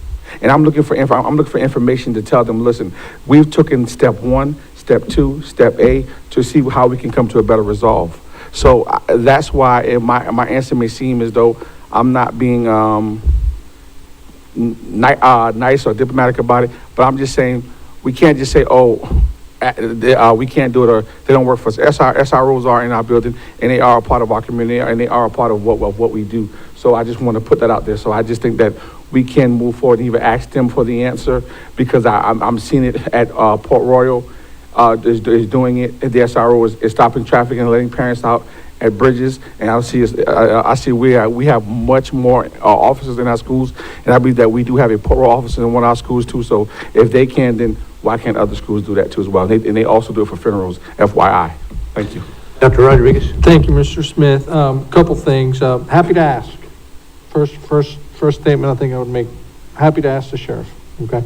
And I'm looking for information to tell them, listen, we've taken step 1, step 2, step A to see how we can come to a better resolve. So that's why my answer may seem as though I'm not being nice or diplomatic about it, but I'm just saying we can't just say, we can't do it, or they don't work for us. SROs are in our building, and they are a part of our community, and they are a part of what we do. So I just want to put that out there. So I just think that we can move forward and even ask them for the answer, because I'm seeing it at Port Royal is doing it. The SRO is stopping traffic and letting parents out at Bridges, and I see we have much more officers in our schools, and I believe that we do have a Port Royal officer in one of our schools too. So if they can, then why can't other schools do that too as well? And they also do it for funerals, FYI. Thank you. Dr. Rodriguez. Thank you, Mr. Smith. Couple things. Happy to ask. First statement I think I would make, happy to ask the sheriff, okay?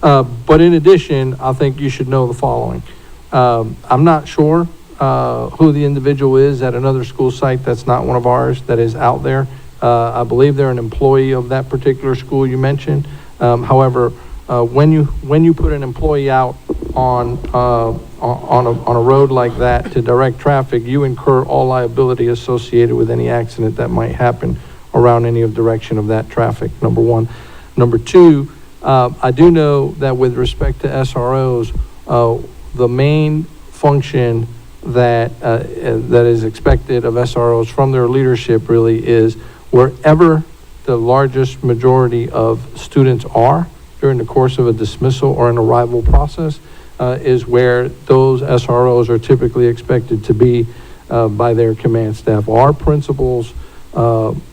But in addition, I think you should know the following. I'm not sure who the individual is at another school site that's not one of ours that is out there. I believe they're an employee of that particular school you mentioned. However, when you put an employee out on a road like that to direct traffic, you incur all liability associated with any accident that might happen around any of direction of that traffic, number one. Number two, I do know that with respect to SROs, the main function that is expected of SROs from their leadership really is wherever the largest majority of students are during the course of a dismissal or an arrival process is where those SROs are typically expected to be by their command staff. Our principals,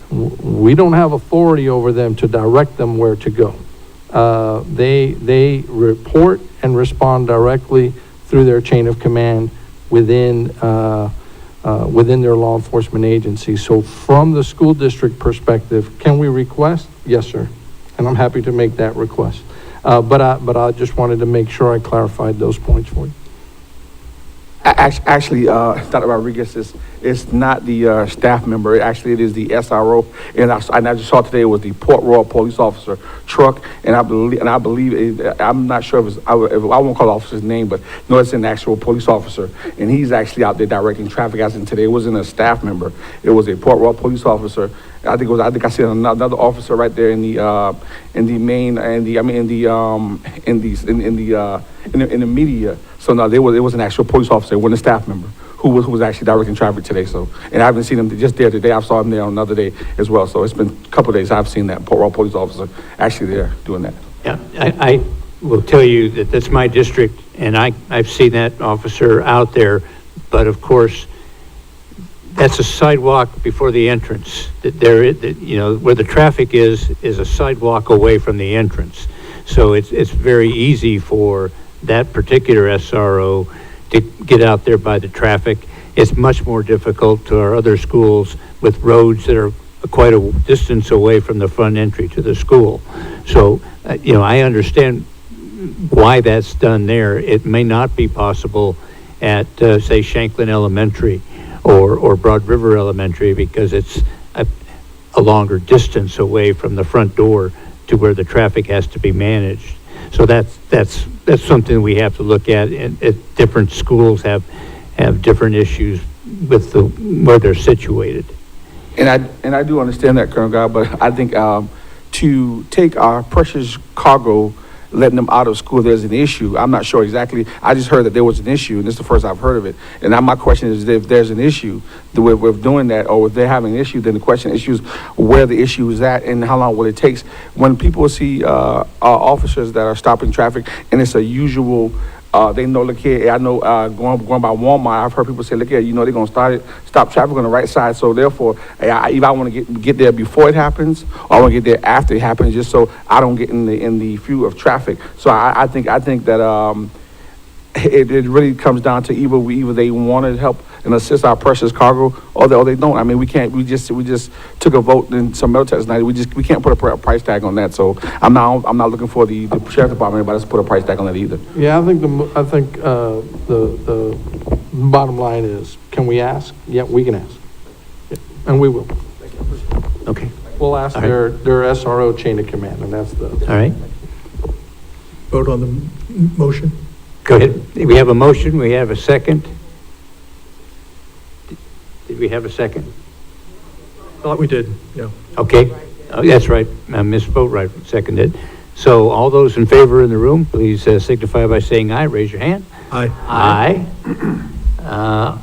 we don't have authority over them to direct them where to go. They report and respond directly through their chain of command within their law enforcement agency. So from the school district perspective, can we request? Yes, sir. And I'm happy to make that request. But I just wanted to make sure I clarified those points for you. Actually, Dr. Rodriguez is not the staff member. Actually, it is the SRO. And I just saw today it was the Port Royal police officer truck. And I believe I'm not sure if I won't call the officer's name, but no, it's an actual police officer. And he's actually out there directing traffic. As in today, it wasn't a staff member. It was a Port Royal police officer. I think I see another officer right there in the media. So no, it was an actual police officer, it wasn't a staff member who was actually directing traffic today. So, and I haven't seen him just there today. I saw him there on another day as well. So it's been a couple of days I've seen that Port Royal police officer actually there doing that. Yeah, I will tell you that that's my district, and I've seen that officer out there, but of course, that's a sidewalk before the entrance. Where the traffic is a sidewalk away from the entrance. So it's very easy for that particular SRO to get out there by the traffic. It's much more difficult to our other schools with roads that are quite a distance away from the front entry to the school. So, I understand why that's done there. It may not be possible at, say, Shanklin Elementary or Broad River Elementary, because it's a longer distance away from the front door to where the traffic has to be managed. So that's something we have to look at. And different schools have different issues with where they're situated. And I do understand that, Colonel God, but I think to take our precious cargo, letting them out of school, there's an issue. I'm not sure exactly. I just heard that there was an issue, and this is the first I've heard of it. And now my question is, if there's an issue with doing that, or if they're having an issue, then the question is where the issue is at and how long will it take. When people see officers that are stopping traffic, and it's a usual, they know, look here, I know going by Walmart, I've heard people say, look here, they're going to stop traffic on the right side. So therefore, either I want to get there before it happens, or I want to get there after it happens, just so I don't get in the queue of traffic. So I think that it really comes down to either they want to help and assist our precious cargo, or they don't. I mean, we just took a vote in some other test night. We can't put a price tag on that. So I'm not looking for the sheriff's department, but let's put a price tag on that either. Yeah, I think the bottom line is, can we ask? Yeah, we can ask. Yeah, and we will. Okay. We'll ask their SRO chain of command, and that's the. All right. Vote on the motion. Go ahead. We have a motion. We have a second. Did we have a second? Thought we did, yeah. Okay. Oh, that's right. Ms. Boatright seconded. So all those in favor in the room, please signify by saying aye. Raise your hand. Aye. Aye.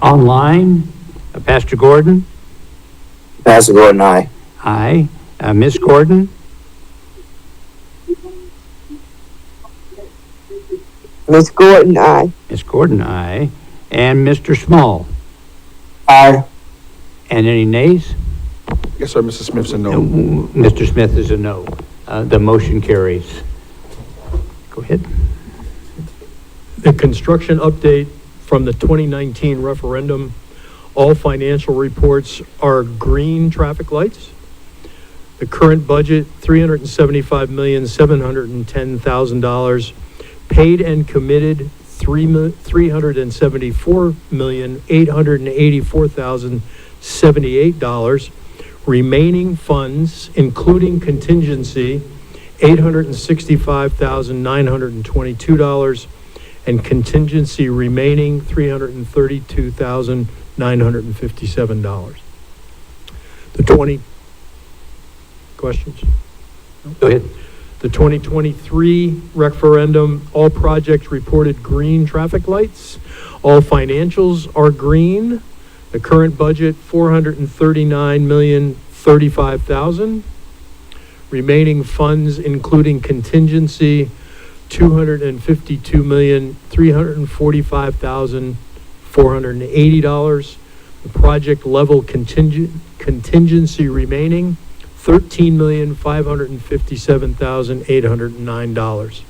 Online, Pastor Gordon. Pastor Gordon, aye. Aye. Ms. Gordon. Miss Gordon, aye. Ms. Gordon, aye. And Mr. Small. Aye. And any nays? Yes, sir. Mr. Smith's a no. Mr. Smith is a no. The motion carries. Go ahead. The construction update from the 2019 referendum. All financial reports are green traffic lights. The current budget, $375,710,000. Paid and committed, $374,884,078. Remaining funds, including contingency, $865,922, and contingency remaining $332,957. The 20 questions? Go ahead. The 2023 referendum, all projects reported green traffic lights. All financials are green. The current budget, $439,035,000. Remaining funds, including contingency, $252,345,480. The project level contingency remaining, $13,557,809.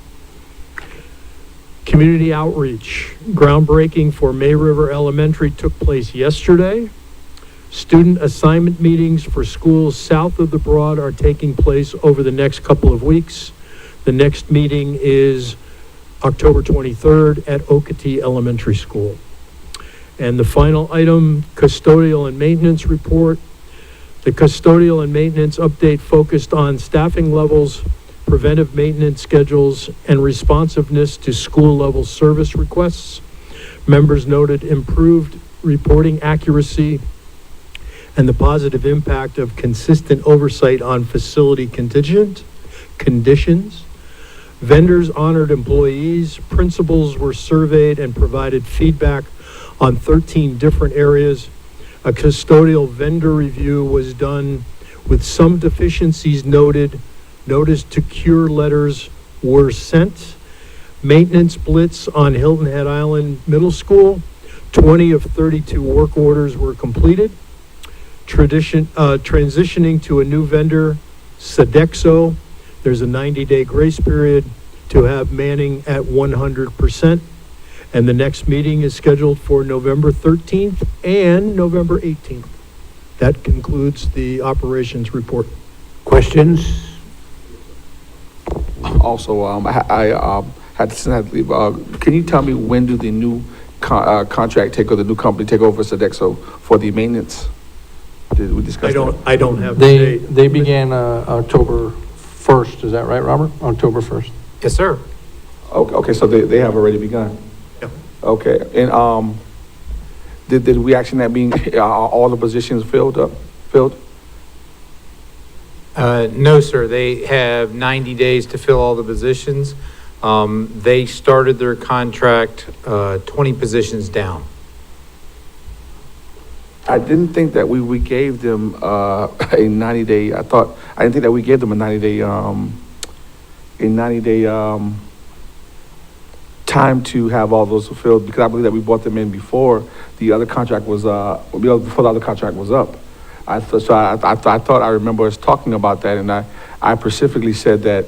Community outreach. Groundbreaking for May River Elementary took place yesterday. Student assignment meetings for schools south of the Broad are taking place over the next couple of weeks. The next meeting is October 23rd at Okatee Elementary School. And the final item, custodial and maintenance report. The custodial and maintenance update focused on staffing levels, preventive maintenance schedules, and responsiveness to school-level service requests. Members noted improved reporting accuracy and the positive impact of consistent oversight on facility conditions. Vendors honored employees. Principals were surveyed and provided feedback on 13 different areas. A custodial vendor review was done with some deficiencies noted. Notice to cure letters were sent. Maintenance blitz on Hilton Head Island Middle School. 20 of 32 work orders were completed. Transitioning to a new vendor, Sodexo. There's a 90-day grace period to have manning at 100%. And the next meeting is scheduled for November 13th and November 18th. That concludes the operations report. Questions? Also, I had to leave. Can you tell me when do the new contract take, or the new company take over Sodexo for the maintenance? Did we discuss that? I don't have the date. They began October 1st, is that right, Robert? October 1st. Yes, sir. Okay, so they have already begun? Yep. Okay, and did we action that being all the positions filled? No, sir. They have 90 days to fill all the positions. They started their contract 20 positions down. I didn't think that we gave them a 90-day. I didn't think that we gave them a 90-day time to have all those fulfilled, because I believe that we brought them in before the other contract was before the other contract was up. I thought I remember us talking about that, and I specifically said that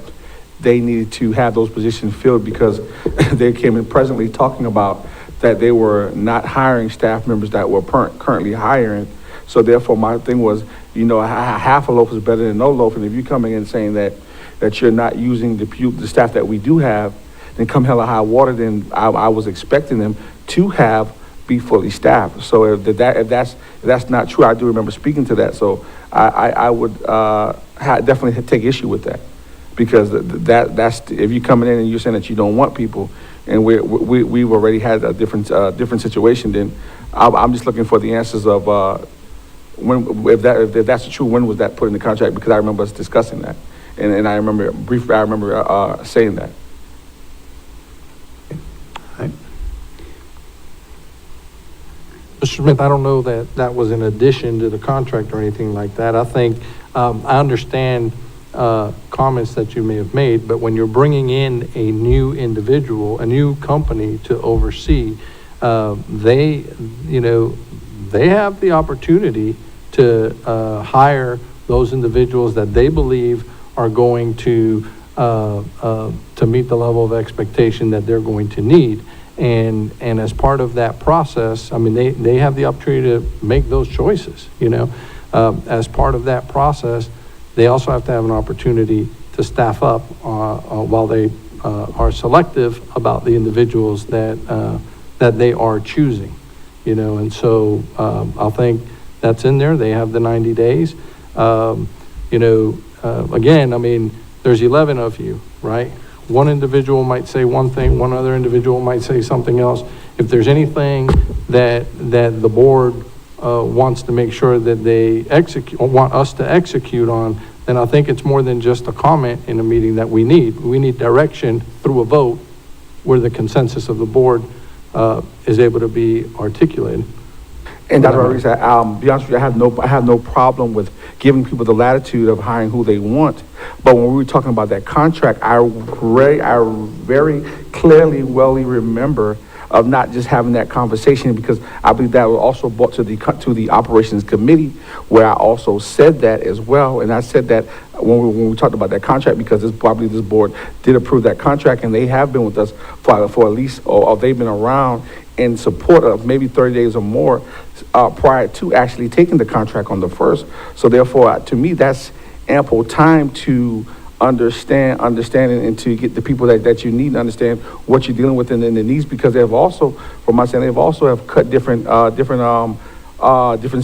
they needed to have those positions filled because they came in presently talking about that they were not hiring staff members that were currently hiring. So therefore, my thing was, half a loaf is better than no loaf. And if you're coming in saying that you're not using the staff that we do have, then come hell or high water, then I was expecting them to be fully staffed. So if that's not true, I do remember speaking to that. So I would definitely take issue with that, because that's if you're coming in and you're saying that you don't want people, and we've already had a different situation, then I'm just looking for the answers of if that's true, when was that put in the contract? Because I remember us discussing that, and I remember briefly saying that. Mr. Smith, I don't know that was in addition to the contract or anything like that. I think, I understand comments that you may have made, but when you're bringing in a new individual, a new company to oversee, they have the opportunity to hire those individuals that they believe are going to meet the level of expectation that they're going to need. And as part of that process, I mean, they have the opportunity to make those choices, as part of that process. They also have to have an opportunity to staff up while they are selective about the individuals that they are choosing, and so I think that's in there. They have the 90 days. Again, I mean, there's 11 of you, right? One individual might say one thing, one other individual might say something else. If there's anything that the board wants to make sure that they execute, or want us to execute on, then I think it's more than just a comment in a meeting that we need. We need direction through a vote where the consensus of the board is able to be articulated. And Dr. Rodriguez, be honest with you, I have no problem with giving people the latitude of hiring who they want. But when we were talking about that contract, I very clearly remember of not just having that conversation, because I believe that was also brought to the operations committee, where I also said that as well. And I said that when we talked about that contract, because this board did approve that contract, and they have been with us for at least, or they've been around in support of maybe 30 days or more prior to actually taking the contract on the 1st. So therefore, to me, that's ample time to understanding and to get the people that you need to understand what you're dealing with and the needs, because they've also, from my understanding, they've also have cut different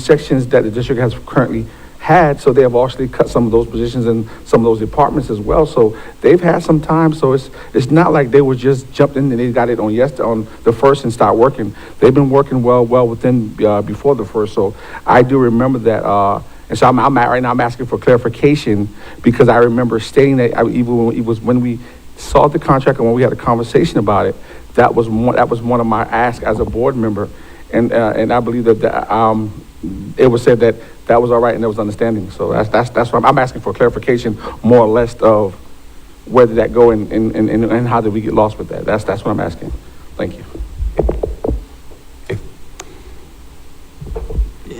sections that the district has currently had, so they have actually cut some of those positions in some of those departments as well. So they've had some time, so it's not like they were just jumped in and they got it on the first and start working. They've been working well within before the first. So I do remember that. And so right now I'm asking for clarification, because I remember stating that when we saw the contract and when we had a conversation about it, that was one of my asks as a board member, and I believe that it was said that was all right and there was understanding. So that's why I'm asking for clarification, more or less, of where did that go and how did we get lost with that. That's what I'm asking. Thank you.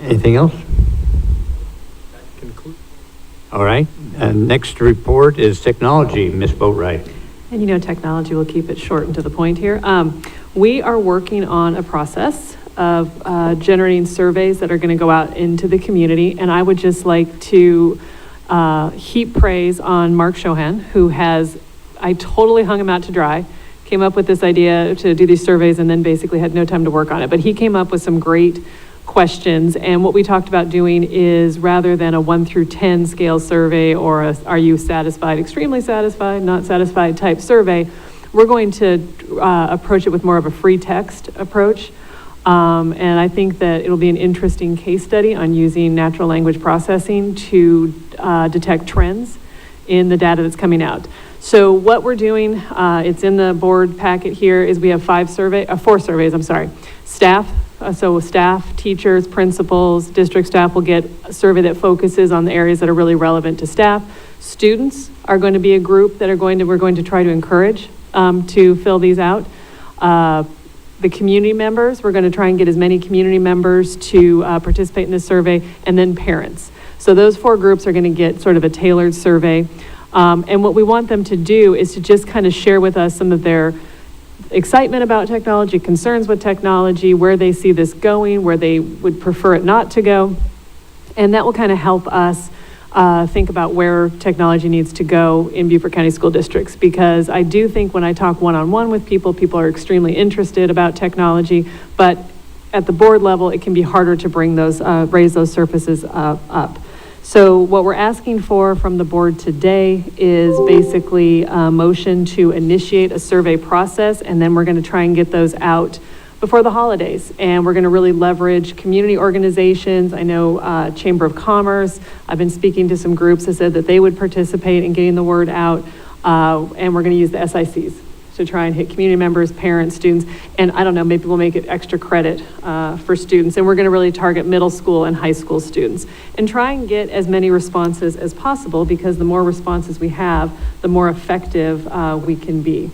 Anything else? All right, next report is technology, Ms. Boatwright. And you know, technology will keep it short and to the point here. We are working on a process of generating surveys that are going to go out into the community, and I would just like to heap praise on Mark Shohan, who I totally hung him out to dry, came up with this idea to do these surveys and then basically had no time to work on it. But he came up with some great questions, and what we talked about doing is, rather than a 1 through 10 scale survey or are you satisfied, extremely satisfied, not satisfied type survey, we're going to approach it with more of a free text approach. And I think that it'll be an interesting case study on using natural language processing to detect trends in the data that's coming out. So what we're doing, it's in the board packet here, is we have 4 surveys, staff. So staff, teachers, principals, district staff will get a survey that focuses on the areas that are really relevant to staff. Students are going to be a group that we're going to try to encourage to fill these out. The community members, we're going to try and get as many community members to participate in this survey, and then parents. So those 4 groups are going to get sort of a tailored survey. And what we want them to do is to just kind of share with us some of their excitement about technology, concerns with technology, where they see this going, where they would prefer it not to go. And that will kind of help us think about where technology needs to go in Beaufort County school districts, because I do think when I talk one-on-one with people are extremely interested about technology, but at the board level, it can be harder to bring those, raise those surfaces up. So what we're asking for from the board today is basically a motion to initiate a survey process, and then we're going to try and get those out before the holidays. And we're going to really leverage community organizations. I know Chamber of Commerce, I've been speaking to some groups that said that they would participate in getting the word out. And we're going to use the SICs to try and hit community members, parents, students, and I don't know, maybe we'll make it extra credit for students. And we're going to really target middle school and high school students and try and get as many responses as possible, because the more responses we have, the more effective we can be.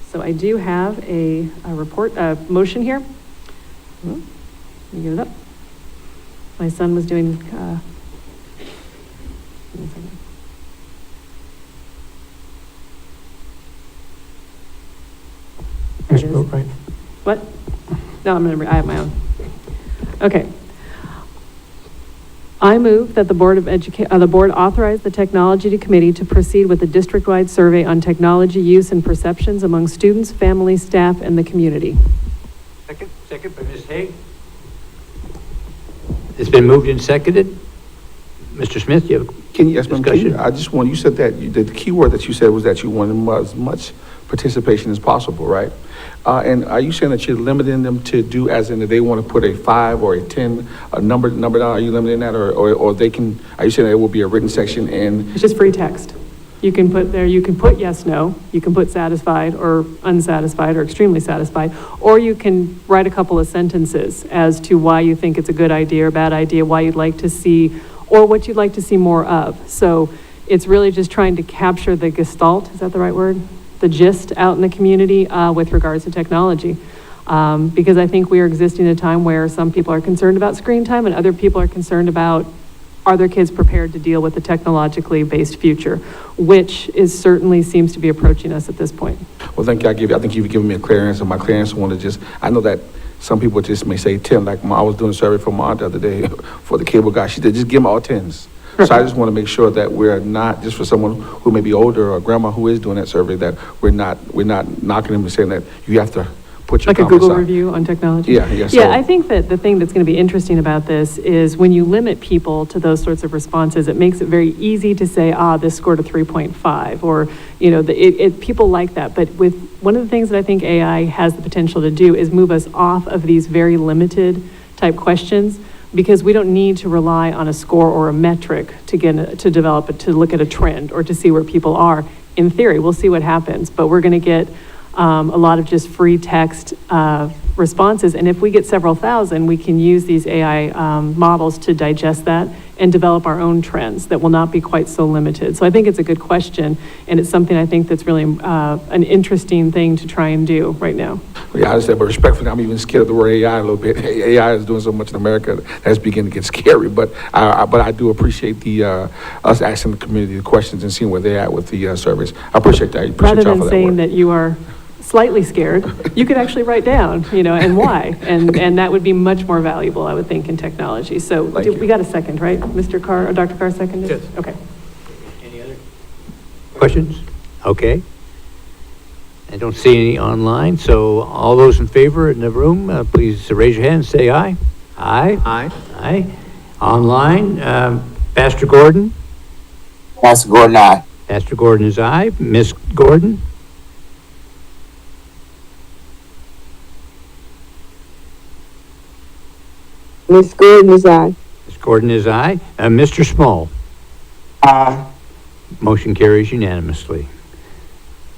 So I do have a motion here. Let me get it up. My son was doing, give me a second. Right. What? No, I have my own. Okay. I move that the board authorize the technology committee to proceed with a district-wide survey on technology use and perceptions among students, families, staff, and the community. Second by Ms. Haig. It's been moved and seconded. Mr. Smith, you have discussion? You said that the key word that you said was that you wanted as much participation as possible, right? And are you saying that you're limiting them to do, as in, if they want to put a 5 or a 10, a number down, are you limiting that, or they can, are you saying there will be a written section and? It's just free text. You can put yes, no, you can put satisfied or unsatisfied or extremely satisfied, or you can write a couple of sentences as to why you think it's a good idea or bad idea, why you'd like to see, or what you'd like to see more of. So it's really just trying to capture the gestalt, is that the right word? The gist out in the community with regards to technology. Because I think we are existing in a time where some people are concerned about screen time and other people are concerned about, are their kids prepared to deal with the technologically based future, which certainly seems to be approaching us at this point. Well, thank you. I think you've given me a clear answer. My clear answer I know that some people just may say 10, like I was doing a survey for my aunt the other day for the cable guy. She said, just give them all 10s. So I just want to make sure that we're not, just for someone who may be older or grandma who is doing that survey, that we're not knocking them and saying that you have to put your Like a comments Google out. review on technology? Yeah. Yeah, So- I think that the thing that's going to be interesting about this is when you limit people to those sorts of responses, it makes it very easy to say, this scored a 3.5, or, people like that. But with one of the things that I think AI has the potential to do is move us off of these very limited type questions, because we don't need to rely on a score or a metric to develop it, to look at a trend or to see where people are. In theory, we'll see what happens, but we're going to get a lot of just free text responses. And if we get several thousand, we can use these AI models to digest that and develop our own trends that will not be quite so limited. So I think it's a good question, and it's something I think that's really an interesting thing to try and do right now. Yeah, I understand, but respectfully, I'm even scared of the word AI a little bit. AI is doing so much in America that's beginning to get scary. But I do appreciate us asking the community the questions and seeing where they're at with the surveys. I appreciate that. I appreciate Rather y'all than for that saying work. that you are slightly scared, you could actually write down, and why. And that would be much more valuable, I would think, in technology. So we got a second, right? Mr. Carr, or Dr. Carr seconded? Yes. Okay. Any other questions? Okay. I don't see any online, so all those in favor in the room, please raise your hand and say aye. Aye. Aye. Aye. Online, Pastor Gordon? Pastor Gordon, aye. Pastor Gordon is aye. Miss Gordon? Miss Gordon is aye. Miss Gordon is aye. Mr. Small? Aye. Motion carries unanimously.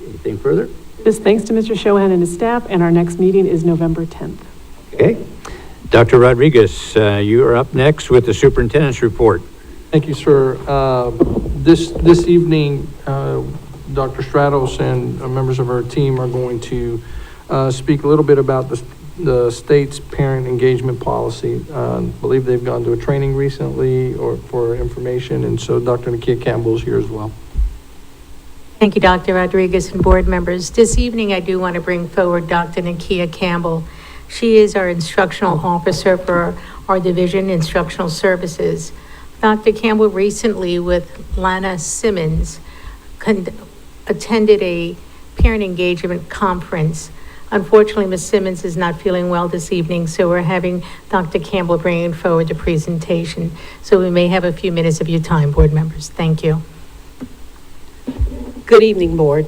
Anything further? Just thanks to Mr. Shohan and his staff, and our next meeting is November 10th. Okay. Dr. Rodriguez, you are up next with the superintendent's report. Thank you, sir. This evening, Dr. Stratos and members of our team are going to speak a little bit about the state's parent engagement policy. I believe they've gone to a training recently for information, and so Dr. Nakia Campbell is here as well. Thank you, Dr. Rodriguez and board members. This evening, I do want to bring forward Dr. Nakia Campbell. She is our instructional officer for our division, Instructional Services. Dr. Campbell recently, with Lana Simmons, attended a parent engagement conference. Unfortunately, Ms. Simmons is not feeling well this evening, so we're having Dr. Campbell bringing forward the presentation. So we may have a few minutes of your time, board members. Thank you. Good evening, board.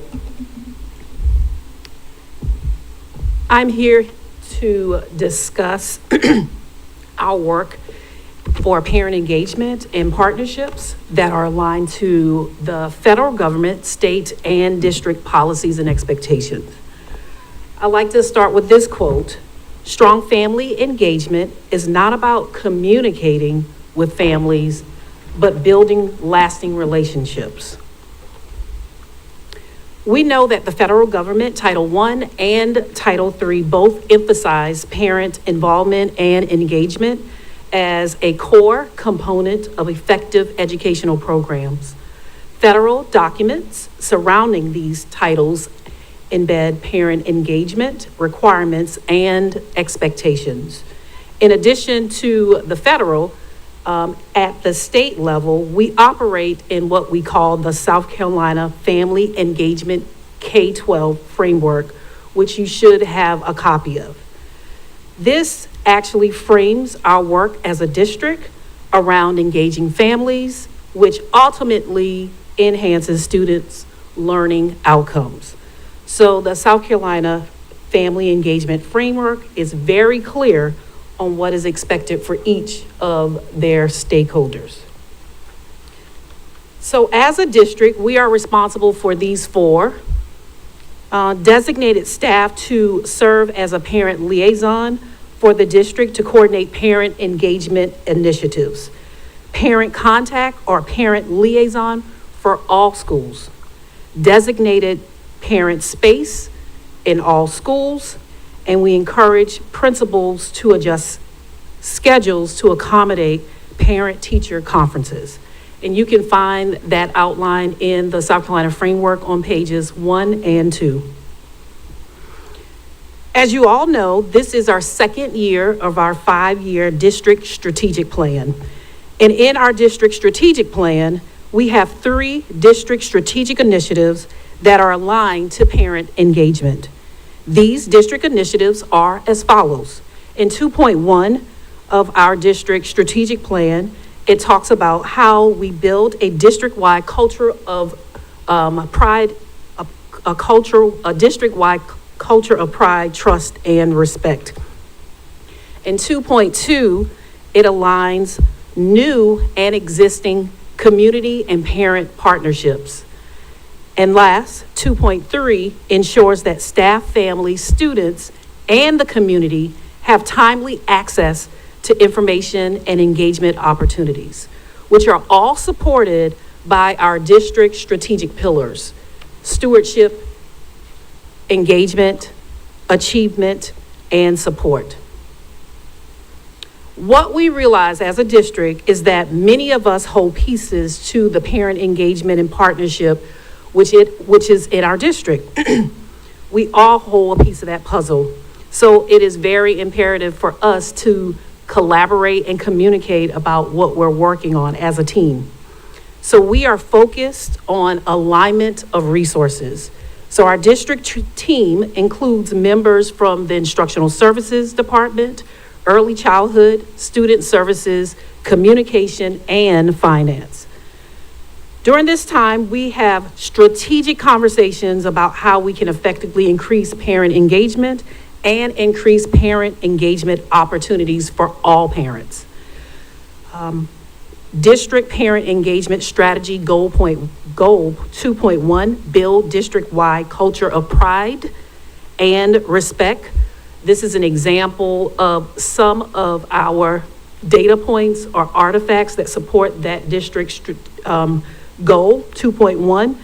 I'm here to discuss our work for parent engagement and partnerships that are aligned to the federal government, state, and district policies and expectations. I'd like to start with this quote: "Strong family engagement is not about communicating with families, but building lasting relationships." We know that the federal government, Title I and Title III, both emphasize parent involvement and engagement as a core component of effective educational programs. Federal documents surrounding these titles embed parent engagement requirements and expectations. In addition to the federal, at the state level, we operate in what we call the South Carolina Family Engagement K-12 framework, which you should have a copy of. This actually frames our work as a district around engaging families, which ultimately enhances students' learning outcomes. So the South Carolina Family Engagement Framework is very clear on what is expected for each of their stakeholders. So as a district, we are responsible for these four: designated staff to serve as a parent liaison for the district to coordinate parent engagement initiatives; parent contact or parent liaison for all schools; designated parent space in all schools; and we encourage principals to adjust schedules to accommodate parent-teacher conferences. And you can find that outline in the South Carolina framework on pages 1 and 2. As you all know, this is our second year of our 5-year district strategic plan. And in our district strategic plan, we have 3 district strategic initiatives that are aligned to parent engagement. These district initiatives are as follows. In 2.1 of our district strategic plan, it talks about how we build a district-wide culture of pride, a district-wide culture of pride, trust, and respect. In 2.2, it aligns new and existing community and parent partnerships. And last, 2.3 ensures that staff, families, students, and the community have timely access to information and engagement opportunities, which are all supported by our district strategic pillars: stewardship, engagement, achievement, and support. What we realize as a district is that many of us hold pieces to the parent engagement and partnership, which is in our district. We all hold a piece of that puzzle. So it is very imperative for us to collaborate and communicate about what we're working on as a team. So we are focused on alignment of resources. So our district team includes members from the Instructional Services Department, Early Childhood, Student Services, Communication, and Finance. During this time, we have strategic conversations about how we can effectively increase parent engagement and increase parent engagement opportunities for all parents. District Parent Engagement Strategy Goal 2.1, build district-wide culture of pride and respect. This is an example of some of our data points or artifacts that support that district goal 2.1.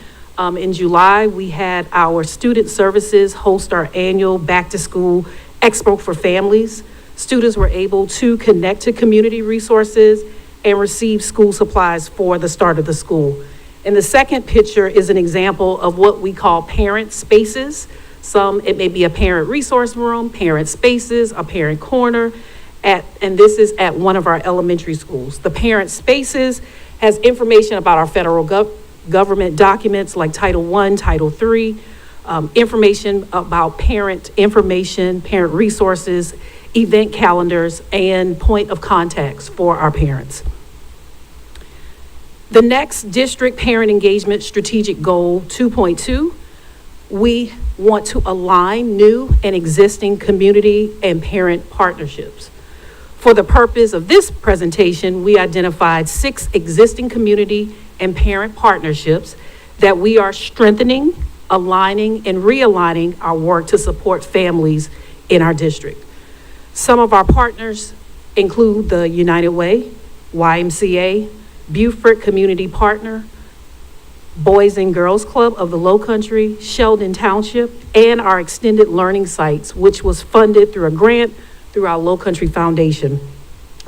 In July, we had our student services host our annual back to school expo for families. Students were able to connect to community resources and receive school supplies for the start of the school. And the second picture is an example of what we call parent spaces. It may be a parent resource room, parent spaces, a parent corner, and this is at one of our elementary schools. The parent spaces has information about our federal government documents like Title I, Title III, information about parent information, parent resources, event calendars, and point of contacts for our parents. The next district parent engagement strategic goal 2.2, we want to align new and existing community and parent partnerships. For the purpose of this presentation, we identified 6 existing community and parent partnerships that we are strengthening, aligning, and realigning our work to support families in our district. Some of our partners include the United Way, YMCA, Beaufort Community Partner, Boys and Girls Club of the Low Country, Sheldon Township, and our extended learning sites, which was funded through a grant through our Low Country Foundation.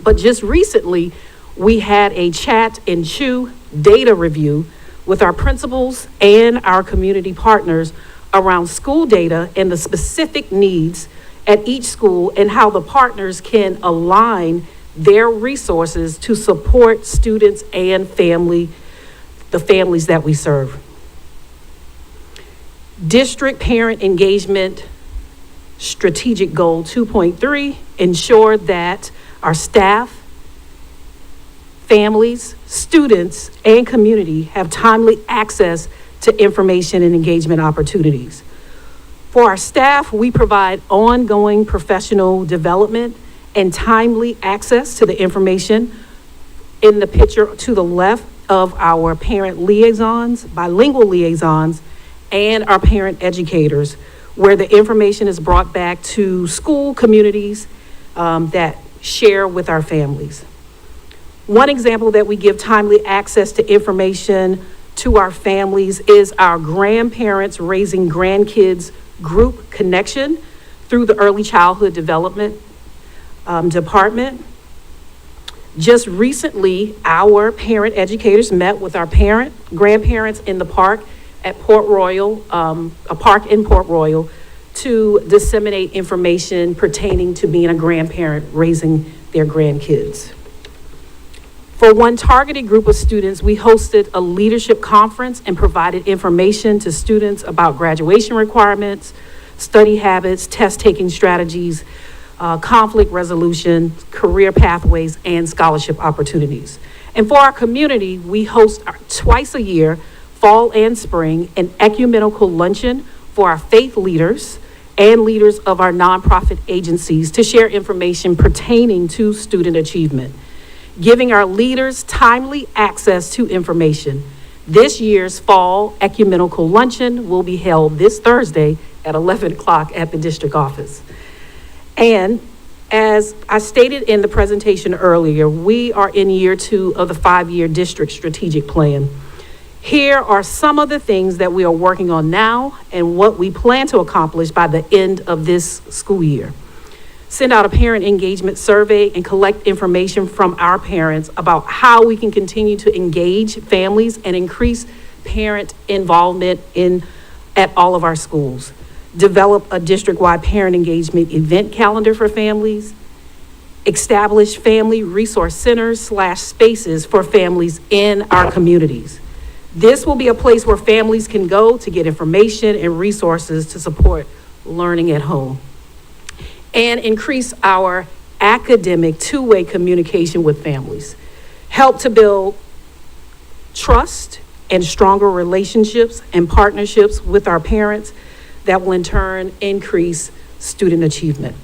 But just recently, we had a chat and chew data review with our principals and our community partners around school data and the specific needs at each school and how the partners can align their resources to support students and the families that we serve. District Parent Engagement Strategic Goal 2.3, ensure that our staff, families, students, and community have timely access to information and engagement opportunities. For our staff, we provide ongoing professional development and timely access to the information. In the picture to the left of our parent liaisons, bilingual liaisons, and our parent educators, where the information is brought back to school communities that share with our families. One example that we give timely access to information to our families is our Grandparents Raising Grandkids group connection through the Early Childhood Development Department. Just recently, our parent educators met with our grandparents in the park at Port Royal, a park in Port Royal, to disseminate information pertaining to being a grandparent raising their grandkids. For one targeted group of students, we hosted a leadership conference and provided information to students about graduation requirements, study habits, test-taking strategies, conflict resolution, career pathways, and scholarship opportunities. And for our community, we host twice a year, fall and spring, an ecumenical luncheon for our faith leaders and leaders of our nonprofit agencies to share information pertaining to student achievement, giving our leaders timely access to information. This year's fall ecumenical luncheon will be held this Thursday at 11 o'clock at the district office. And as I stated in the presentation earlier, we are in year 2 of the 5-year district strategic plan. Here are some of the things that we are working on now and what we plan to accomplish by the end of this school year. Send out a parent engagement survey and collect information from our parents about how we can continue to engage families and increase parent involvement at all of our schools. Develop a district-wide parent engagement event calendar for families. Establish family resource centers / spaces for families in our communities. This will be a place where families can go to get information and resources to support learning at home. And increase our academic two-way communication with families. Help to build trust and stronger relationships and partnerships with our parents that will in turn increase student achievement.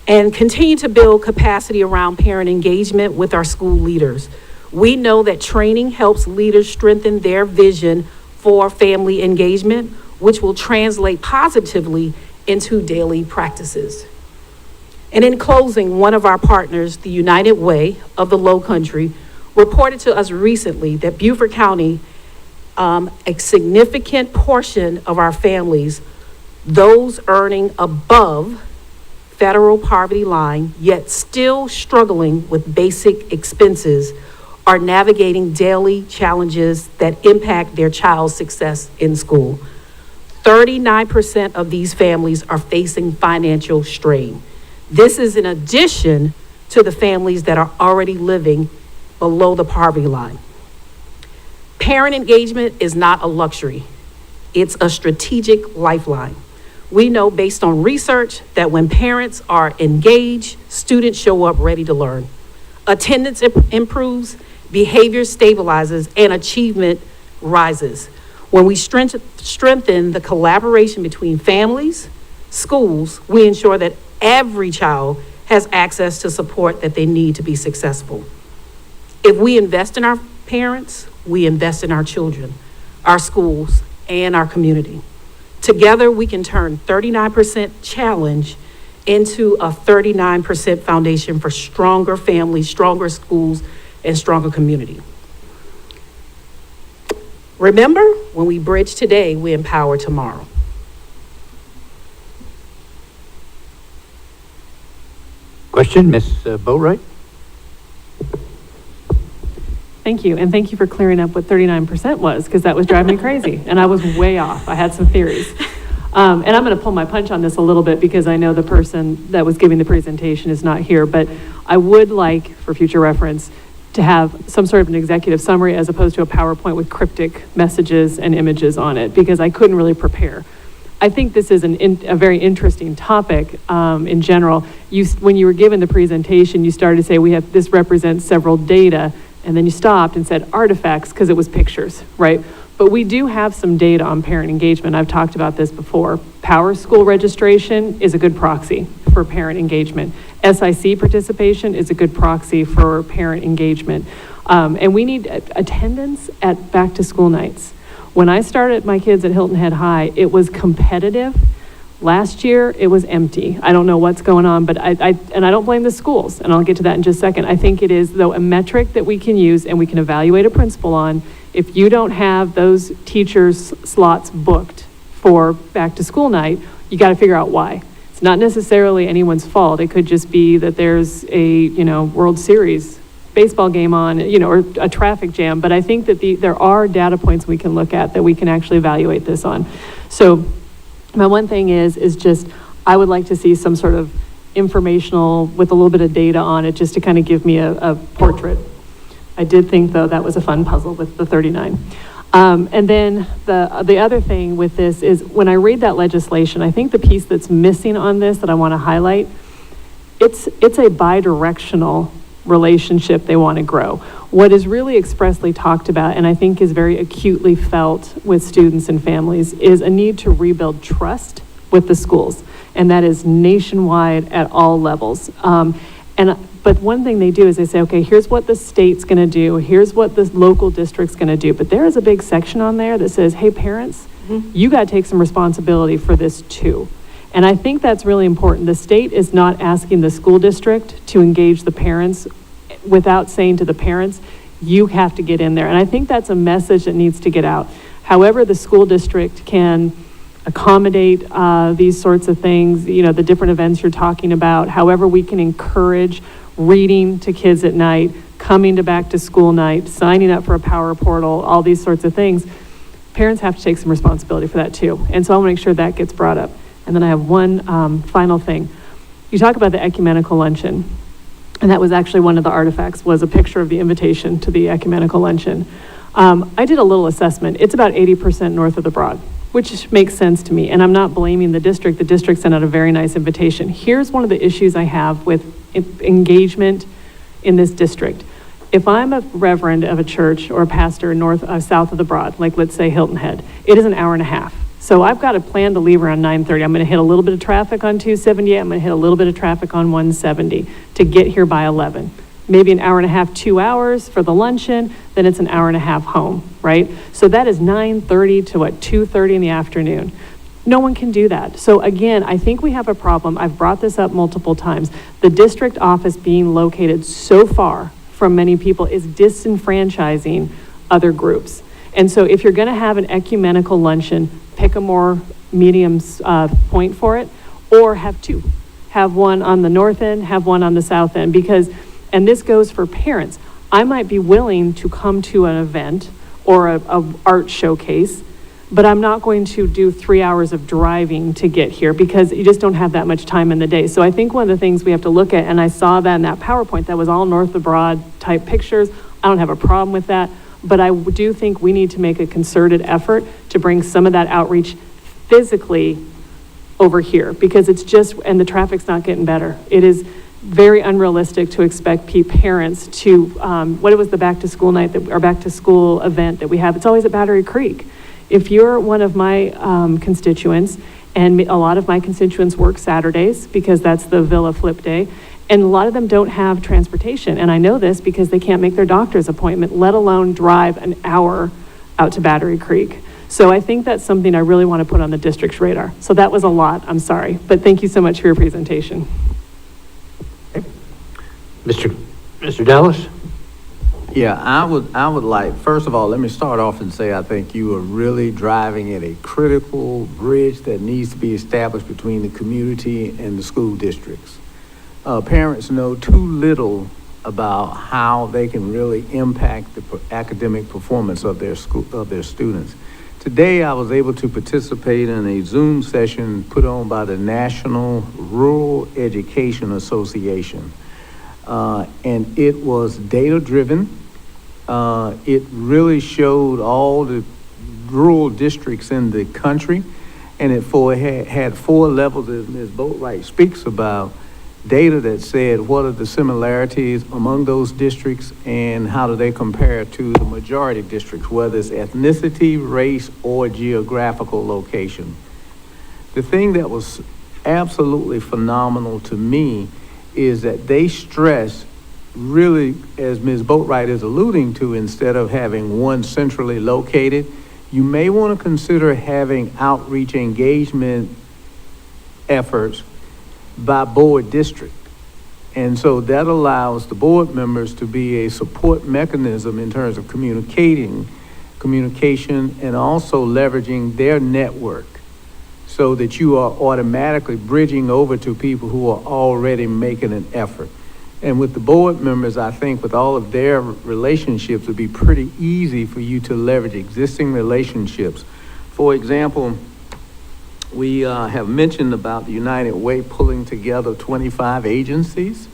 And continue to build capacity around parent engagement with our school leaders. We know that training helps leaders strengthen their vision for family engagement, which will translate positively into daily practices. And in closing, one of our partners, the United Way of the Low Country, reported to us recently that Beaufort County, a significant portion of our families, those earning above federal poverty line, yet still struggling with basic expenses, are navigating daily challenges that impact their child's success in school. 39% of these families are facing financial strain. This is in addition to the families that are already living below the poverty line. Parent engagement is not a luxury. It's a strategic lifeline. We know based on research that when parents are engaged, students show up ready to learn. Attendance improves, behavior stabilizes, and achievement rises. When we strengthen the collaboration between families, schools, we ensure that every child has access to support that they need to be successful. If we invest in our parents, we invest in our children, our schools, and our community. Together, we can turn 39% challenge into a 39% foundation for stronger families, stronger schools, and stronger community. Remember, when we bridge today, we empower tomorrow. Question, Ms. Boatright? Thank you, and thank you for clearing up what 39% was, because that was driving me crazy, and I was way off. I had some theories. And I'm going to pull my punch on this a little bit because I know the person that was giving the presentation is not here, but I would like, for future reference, to have some sort of an executive summary as opposed to a PowerPoint with cryptic messages and images on it, because I couldn't really prepare. I think this is a very interesting topic in general. When you were given the presentation, you started to say this represents several data, and then you stopped and said artifacts because it was pictures, right? But we do have some data on parent engagement. I've talked about this before. Power School registration is a good proxy for parent engagement. SIC participation is a good proxy for parent engagement. And we need attendance at back to school nights. When I started my kids at Hilton Head High, it was competitive. Last year, it was empty. I don't know what's going on, but I don't blame the schools, and I'll get to that in just a second. I think it is, though, a metric that we can use and we can evaluate a principal on. If you don't have those teachers' slots booked for back to school night, you got to figure out why. It's not necessarily anyone's fault. It could just be that there's a, World Series baseball game on, or a traffic jam. But I think that there are data points we can look at that we can actually evaluate this on. So my one thing is just, I would like to see some sort of informational with a little bit of data on it, just to kind of give me a portrait I did think, though, that was a fun puzzle with the 39. And then the other thing with this is when I read that legislation, I think the piece that's missing on this that I want to highlight, it's a bi-directional relationship they want to grow. What is really expressly talked about, and I think is very acutely felt with students and families, is a need to rebuild trust with the schools. And that is nationwide at all levels. But one thing they do is they say, okay, here's what the state's going to do. Here's what the local district's going to do. But there is a big section on there that says, hey, parents, you got to take some responsibility for this too. And I think that's really important. The state is not asking the school district to engage the parents without saying to the parents, you have to get in there. And I think that's a message that needs to get out. However, the school district can accommodate these sorts of things, you know, the different events you're talking about, however we can encourage reading to kids at night, coming to back to school night, signing up for a power portal, all these sorts of things. Parents have to take some responsibility for that too. And so I want to make sure that gets brought up. And then I have one final thing. You talk about the ecumenical luncheon, and that was actually one of the artifacts, was a picture of the invitation to the ecumenical luncheon. I did a little assessment. It's about 80% north of the Broad, which makes sense to me. And I'm not blaming the district. The district sent out a very nice invitation. Here's one of the issues I have with engagement in this district. If I'm a reverend of a church or a pastor south of the Broad, like let's say Hilton Head, it is an hour and a half. So I've got to plan to leave around 9:30. I'm going to hit a little bit of traffic on 278. I'm going to hit a little bit of traffic on 170 to get here by 11. Maybe an hour and a half, 2 hours for the luncheon, then it's an hour and a half home, right? So that is 9:30 to 2:30 in the afternoon. No one can do that. So again, I think we have a problem. I've brought this up multiple times. The district office being located so far from many people is disenfranchising other groups. And so if you're going to have an ecumenical luncheon, pick a more medium point for it, or have two. Have one on the north end, have one on the south end, because, and this goes for parents, I might be willing to come to an event or a art showcase, but I'm not going to do 3 hours of driving to get here because you just don't have that much time in the day. So I think one of the things we have to look at, and I saw that in that PowerPoint, that was all north of Broad type pictures. I don't have a problem with that, but I do think we need to make a concerted effort to bring some of that outreach physically over here, because it's just, and the traffic's not getting better. It is very unrealistic to expect parents to, what was the back to school night or back to school event that we have? It's always at Battery Creek. If you're one of my constituents, and a lot of my constituents work Saturdays because that's the Villa Flip Day, and a lot of them don't have transportation. And I know this because they can't make their doctor's appointment, let alone drive an hour out to Battery Creek. So I think that's something I really want to put on the district's radar. So that was a lot, I'm sorry, but thank you so much for your presentation. Mr. Dallas? Yeah, I would like, first of all, let me start off and say I think you are really driving at a critical bridge that needs to be established between the community and the school districts. Parents know too little about how they can really impact the academic performance of their students. Today, I was able to participate in a Zoom session put on by the National Rural Education Association. And it was data-driven. It really showed all the rural districts in the country, and it had 4 levels, as Ms. Boatwright speaks about, data that said what are the similarities among those districts and how do they compare to the majority districts, whether it's ethnicity, race, or geographical location. The thing that was absolutely phenomenal to me is that they stress really, as Ms. Boatwright is alluding to, instead of having one centrally located, you may want to consider having outreach engagement efforts by board district. And so that allows the board members to be a support mechanism in terms of communication, and also leveraging their network so that you are automatically bridging over to people who are already making an effort. And with the board members, I think with all of their relationships, it would be pretty easy for you to leverage existing relationships. For example, we have mentioned about the United Way pulling together 25 agencies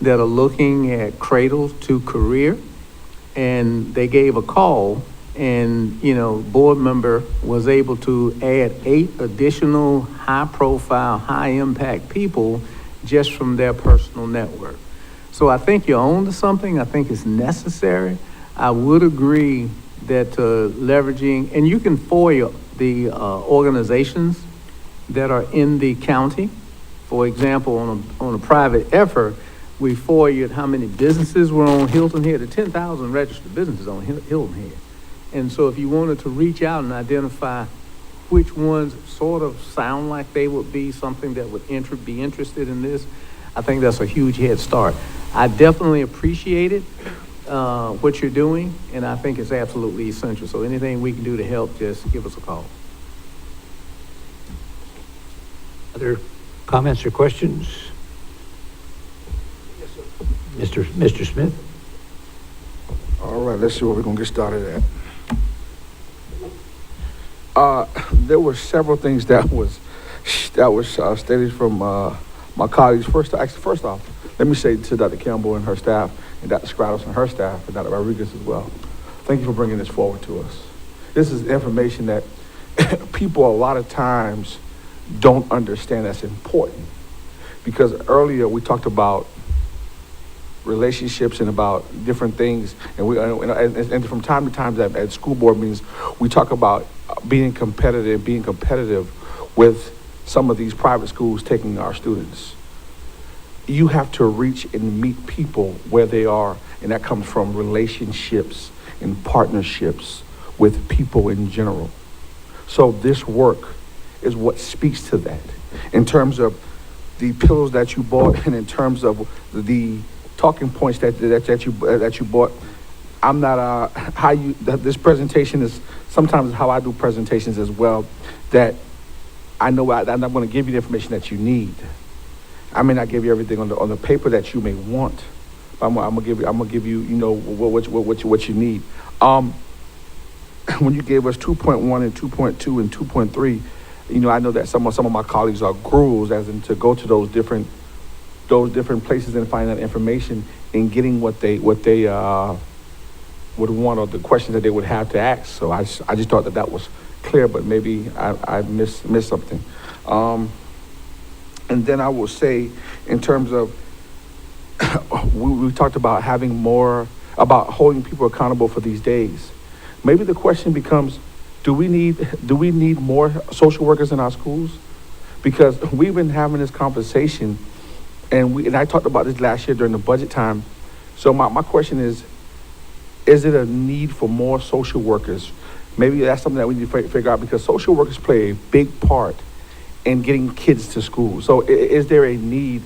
that are looking at cradle to career. and they gave a call, and, board member was able to add 8 additional high-profile, high-impact people just from their personal network. So I think you're on to something. I think it's necessary. I would agree that leveraging, and you can FOIA the organizations that are in the county. For example, on a private effort, we FOIA'd how many businesses were on Hilton Head, the 10,000 registered businesses on Hilton Head. And so if you wanted to reach out and identify which ones sort of sound like they would be something that would be interested in this, I think that's a huge head start. I definitely appreciate it, what you're doing, and I think it's absolutely essential. So anything we can do to help, just give us a call. Other comments or questions? Mr. Smith? All right, let's see where we're gonna get started at. There were several things that was stated from my colleagues. First off, let me say to Dr. Campbell and her staff, and Dr. Scratos and her staff, and Dr. Rodriguez as well, thank you for bringing this forward to us. This is information that people a lot of times don't understand that's important. Because earlier we talked about relationships and about different things, and from time to time at school board meetings, we talk about being competitive with some of these private schools taking our students. You have to reach and meet people where they are, and that comes from relationships and partnerships with people in general. So this work is what speaks to that. In terms of the pillows that you bought, and in terms of the talking points that you bought, I'm not this presentation is sometimes how I do presentations as well. That I know I'm not going to give you the information that you need. I may not give you everything on the paper that you may want, but I'm gonna give you what you need. When you gave us 2.1 and 2.2 and 2.3, I know that some of my colleagues are gurus, as in to go to those different places and find that information and getting what they would want, or the questions that they would have to ask. So I just thought that was clear, but maybe I missed something. And then I will say, in terms of we talked about about holding people accountable for these days. Maybe the question becomes, do we need more social workers in our schools? Because we've been having this conversation, and I talked about this last year during the budget time. So my question is it a need for more social workers? Maybe that's something that we need to figure out, because social workers play a big part in getting kids to school. So is there a need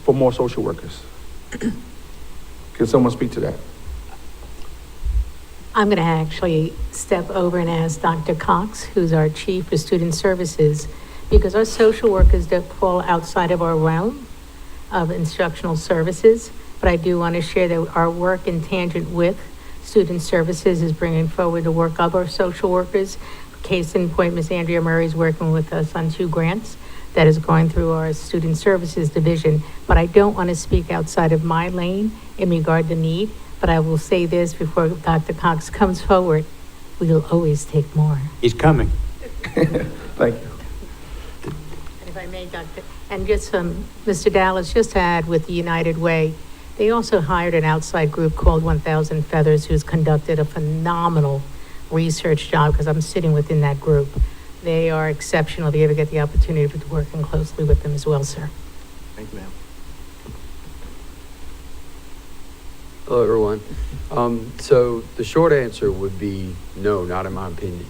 for more social workers? Can someone speak to that? I'm going to actually step over and ask Dr. Cox, who's our Chief of Student Services, because our social workers don't fall outside of our realm of instructional services, but I do want to share that our work in tangent with Student Services is bringing forward the work of our social workers. Case in point, Ms. Andrea Murray is working with us on 2 grants that is going through our Student Services division, but I don't want to speak outside of my lane in regard to need, but I will say this before Dr. Cox comes forward: we will always take more. He's coming. Thank you. And if I may, Dr., and just Mr. Dallas, just to add with the United Way, they also hired an outside group called 1,000 Feathers, who's conducted a phenomenal research job, because I'm sitting within that group. They are exceptional. If you ever get the opportunity to working closely with them as well, sir. Thank you, ma'am. Hello, everyone. So the short answer would be no, not in my opinion.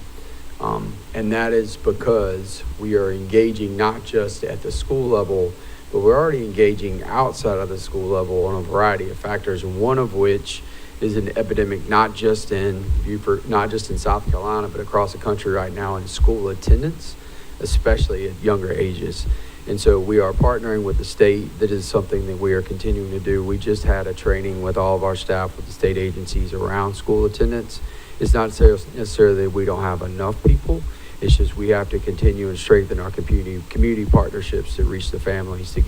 And that is because we are engaging not just at the school level, but we're already engaging outside of the school level on a variety of factors, one of which is an epidemic not just in Beaufort, not just in South Carolina, but across the country right now in school attendance, especially at younger ages. And so we are partnering with the state. That is something that we are continuing to do. We just had a training with all of our staff with the state agencies around school attendance. It's not necessarily that we don't have enough people. It's just we have to continue and strengthen our community partnerships to reach the families, to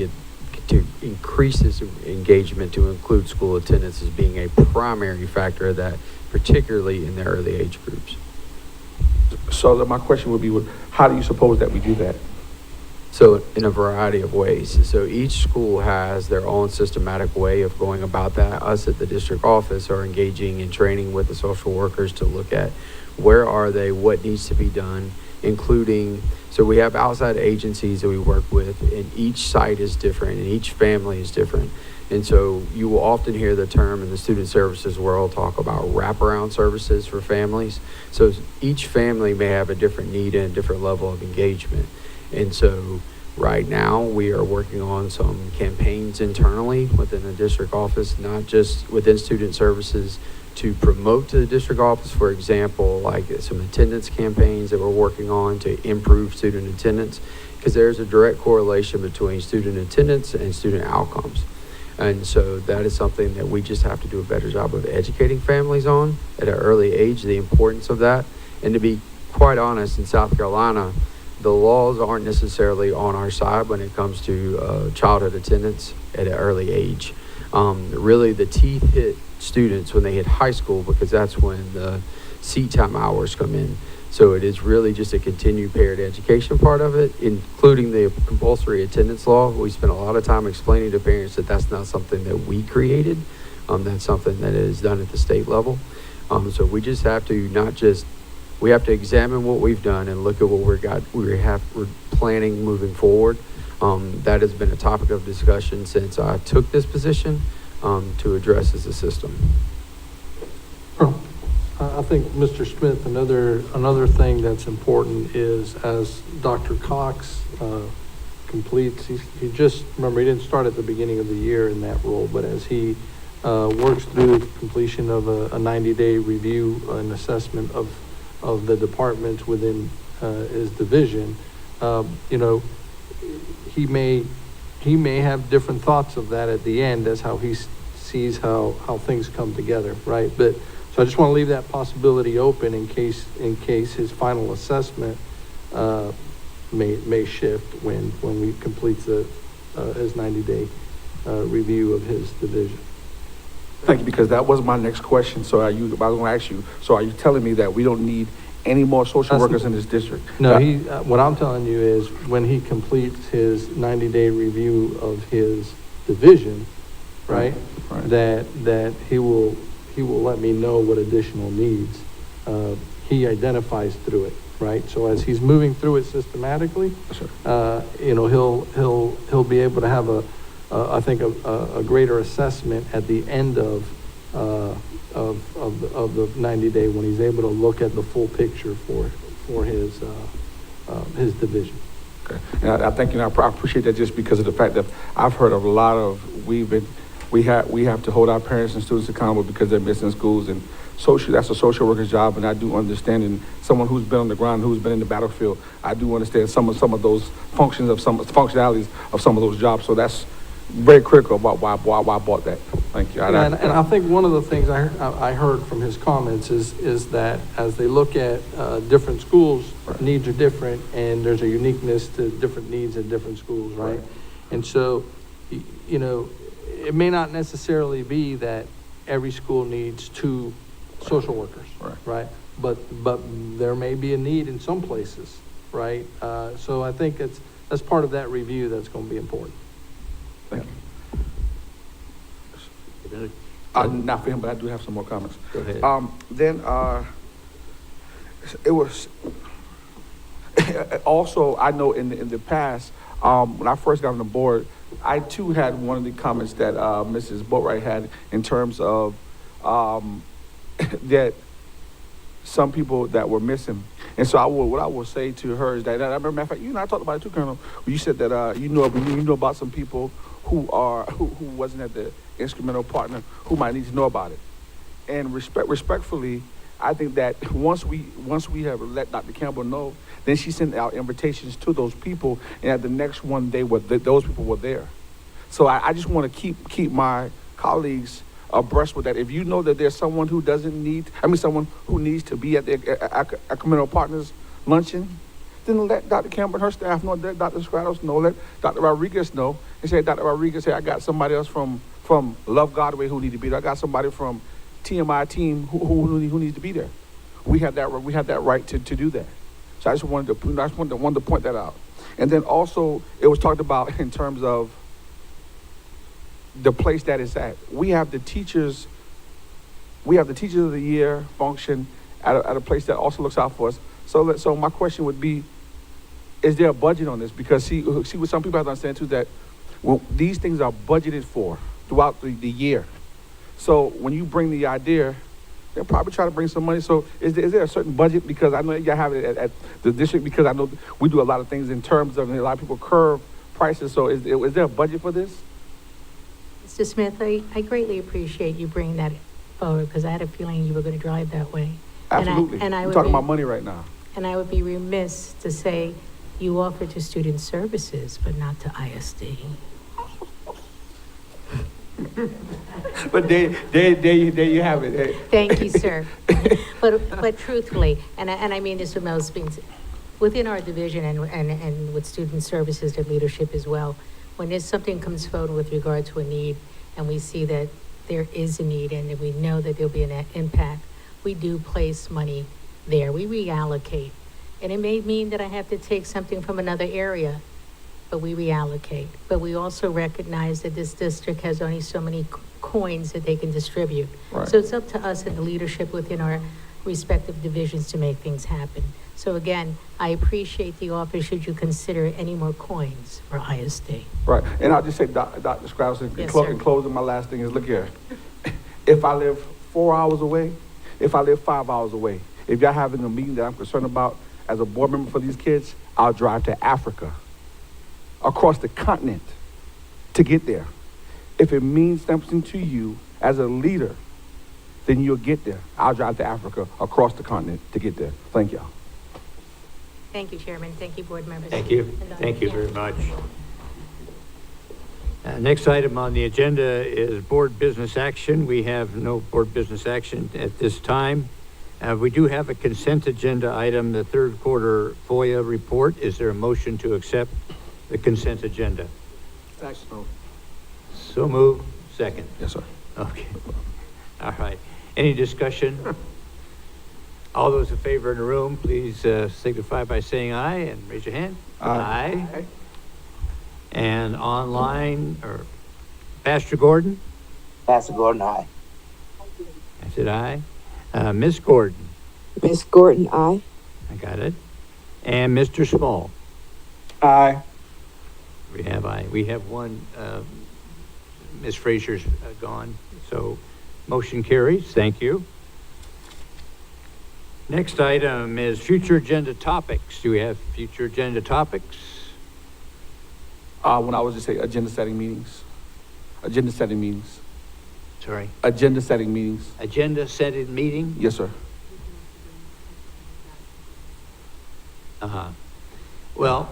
to increase this engagement to include school attendance as being a primary factor of that, particularly in the early age groups. So my question would be, how do you suppose that we do that? So in a variety of ways. So each school has their own systematic way of going about that. Us at the district office are engaging in training with the social workers to look at where are they, what needs to be done, including, so we have outside agencies that we work with, and each site is different and each family is different. And so you will often hear the term in the student services world talk about wraparound services for families. So each family may have a different need and a different level of engagement. And so right now we are working on some campaigns internally within the district office, not just within student services, to promote to the district office, for example, like some attendance campaigns that we're working on to improve student attendance, because there's a direct correlation between student attendance and student outcomes. And so that is something that we just have to do a better job of educating families on at an early age, the importance of that. And to be quite honest, in South Carolina, the laws aren't necessarily on our side when it comes to childhood attendance at an early age. Really, the teeth hit students when they hit high school, because that's when the seat time hours come in. So it is really just a continued parent education part of it, including the compulsory attendance law. We spent a lot of time explaining to parents that that's not something that we created. That's something that is done at the state level. So we just have to we have to examine what we've done and look at what we're planning moving forward. That has been a topic of discussion since I took this position, to address as a system. I think, Mr. Smith, another thing that's important is, as Dr. Cox completes, he just, remember, he didn't start at the beginning of the year in that role, but as he works through the completion of a 90-day review and assessment of the departments within his division, he may have different thoughts of that at the end as how he sees how things come together, right? But so I just want to leave that possibility open in case his final assessment may shift when we complete his 90-day review of his division. Thank you, because that was my next question. So I was going to ask you, so are you telling me that we don't need any more social workers in this district? No, what I'm telling you is when he completes his 90-day review of his division, right? That he will let me know what additional needs he identifies through it, right? So as he's moving through it systematically, he'll be able to have I think a greater assessment at the end of the 90-day when he's able to look at the full picture for his division. Okay, and I thank you. And I appreciate that, just because of the fact that I've heard of a lot of we have to hold our parents and students accountable because they're missing schools, and that's a social worker's job. And I do understand, and someone who's been on the ground, who's been in the battlefield, I do understand some of those functionalities of some of those jobs. So that's very critical about why I bought that. Thank you. And I think one of the things I heard from his comments is that as they look at different schools, needs are different, and there's a uniqueness to different needs at different schools, right? And so, it may not necessarily be that every school needs 2 social workers, right? But there may be a need in some places, right? So I think that's part of that review that's going to be important. Thank you. Not for him, but I do have some more comments. Go ahead. Then it was also, I know in the past, when I first got on the board, I too had one of the comments that Mrs. Boatwright had in terms of that some people that were missing. And so what I will say to her is that, I remember, matter of fact, you and I talked about it too, Colonel. You said that you know about some people who wasn't at the instrumental partner who might need to know about it. And respectfully, I think that once we have let Dr. Campbell know, then she sent out invitations to those people, and at the next one those people were there. So I just want to keep my colleagues abreast with that. If you know that there's someone someone who needs to be at the Ecumenical Partners luncheon, then let Dr. Campbell and her staff know, let Dr. Stratos know, let Dr. Rodriguez know, and say, Dr. Rodriguez, hey, I got somebody else from Love Godway who need to be there. I got somebody from TMI team who needs to be there. We have that right to do that. So I just wanted to point that out. And then also, it was talked about in terms of the place that it's at. We have the teachers of the year function at a place that also looks out for us. So my question would be, is there a budget on this? Because see what some people have to understand too, that these things are budgeted for throughout the year. So when you bring the idea, they'll probably try to bring some money. So is there a certain budget? Because I know you have it at the district, because I know we do a lot of things in terms of, a lot of people curve prices. So is there a budget for this? Mr. Smith, I greatly appreciate you bringing that forward, because I had a feeling you were going to drive that way. Absolutely. We're talking about money right now. And I would be remiss to say you offer to student services, but not to ISD. But there you have it. Hey. Thank you, sir. But truthfully, and I mean this with most means, within our division and with student services and leadership as well, when there's something comes forward with regard to a need, and we see that there is a need and we know that there'll be an impact, we do place money there. We reallocate. And it may mean that I have to take something from another area, but we reallocate. But we also recognize that this district has only so many coins that they can distribute. Right. So it's up to us and the leadership within our respective divisions to make things happen. So again, I appreciate the offer should you consider any more coins for ISD. Right, and I'll just say, Dr. Strauss, Yes, sir. in closing, my last thing is, look here. If I live 4 hours away, if I live 5 hours away, if y'all having a meeting that I'm concerned about as a board member for these kids, I'll drive to Africa, across the continent, to get there. If it means something to you as a leader, then you'll get there. I'll drive to Africa, across the continent, to get there. Thank y'all. Thank you, Chairman. Thank you, board members. Thank you. Thank you very much. Next item on the agenda is board business action. We have no board business action at this time. We do have a consent agenda item, the third quarter FOIA report. Is there a motion to accept the consent agenda? So move. Second. Yes, sir. Okay. All right. Any discussion? All those in favor in the room, please signify by saying aye and raise your hand. Aye. Aye. And online, or Pastor Gordon? Pastor Gordon, aye. I said aye. Miss Gordon? Miss Gordon, aye. I got it. And Mr. Small? Aye. We have aye. We have one, Ms. Frazier's gone, so motion carries. Thank you. Next item is future agenda topics. Do we have future agenda topics? When I was just say agenda setting meetings. Sorry? Agenda setting meetings. Agenda setting meeting? Yes, sir. Uh-huh. Well,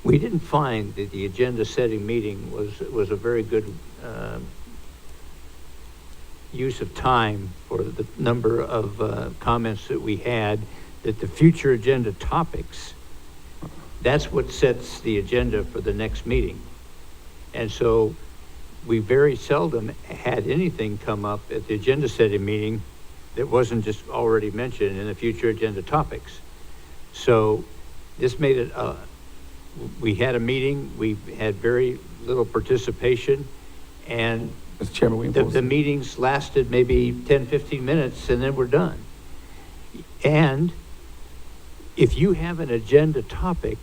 we didn't find that the agenda setting meeting was a very good use of time for the number of comments that we had, that the future agenda topics, that's what sets the agenda for the next meeting. And so we very seldom had anything come up at the agenda setting meeting that wasn't just already mentioned in the future agenda topics. So this made it, we had a meeting, we had very little participation, and Mr. Chairman, the meetings lasted maybe 10, 15 minutes, and then we're done. And if you have an agenda topic,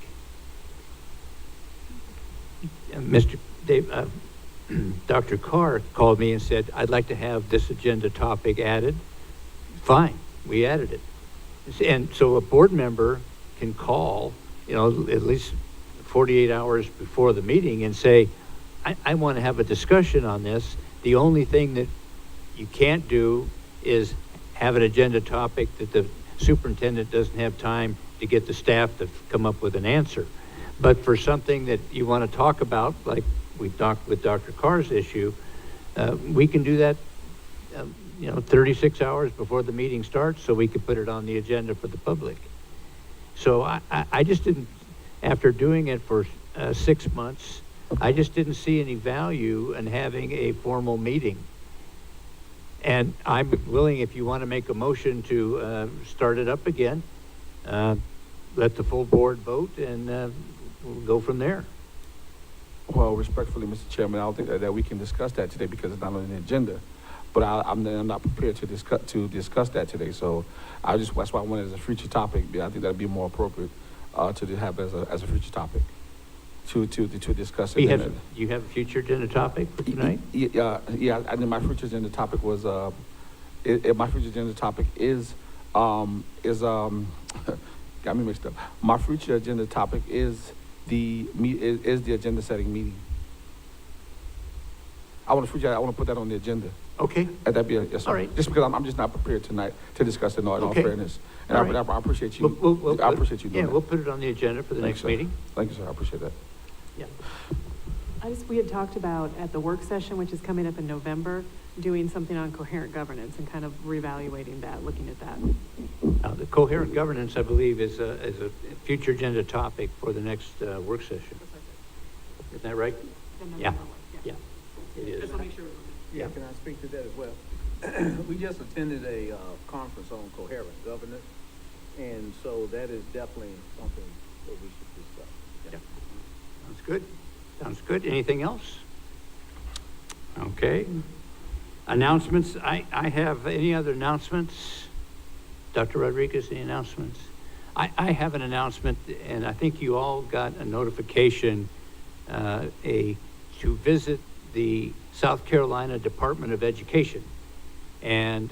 Mr. Dave, Dr. Carr called me and said, I'd like to have this agenda topic added. Fine, we added it. And so a board member can call, at least 48 hours before the meeting and say, I want to have a discussion on this. The only thing that you can't do is have an agenda topic that the superintendent doesn't have time to get the staff to come up with an answer. But for something that you want to talk about, like we talked with Dr. Carr's issue, we can do that 36 hours before the meeting starts so we could put it on the agenda for the public. So I just didn't, after doing it for 6 months, I just didn't see any value in having a formal meeting. And I'm willing, if you want to make a motion to start it up again, let the full board vote, and we'll go from there. Well, respectfully, Mr. Chairman, I don't think that we can discuss that today because it's not on the agenda. But I'm not prepared to discuss that today. So that's why I wanted it as a future topic. I think that'd be more appropriate to have as a future topic to discuss it. You have a future agenda topic for tonight? Yeah. I think my future agenda topic was my future agenda topic is got me mixed up. My future agenda topic is the agenda setting meeting. I want to put that on the agenda. Okay. That'd be yes, sir. All right. Just because I'm just not prepared tonight to discuss it in all fairness. And All right. I appreciate you. I appreciate you doing that. We'll put it on the agenda for the next meeting. Thank you, sir. I appreciate that. Yeah. We had talked about at the work session, which is coming up in November, doing something on coherent governance and kind of reevaluating that, looking at that. The coherent governance, I believe, is a future agenda topic for the next work session. Isn't that right? Yeah. It is. Yeah, can I speak to that as well? We just attended a conference on coherent governance, and so that is definitely something that we should discuss. Yeah. Sounds good. Sounds good. Anything else? Okay. Announcements. I have any other announcements? Dr. Rodriguez, any announcements? I have an announcement, and I think you all got a notification to visit the South Carolina Department of Education. And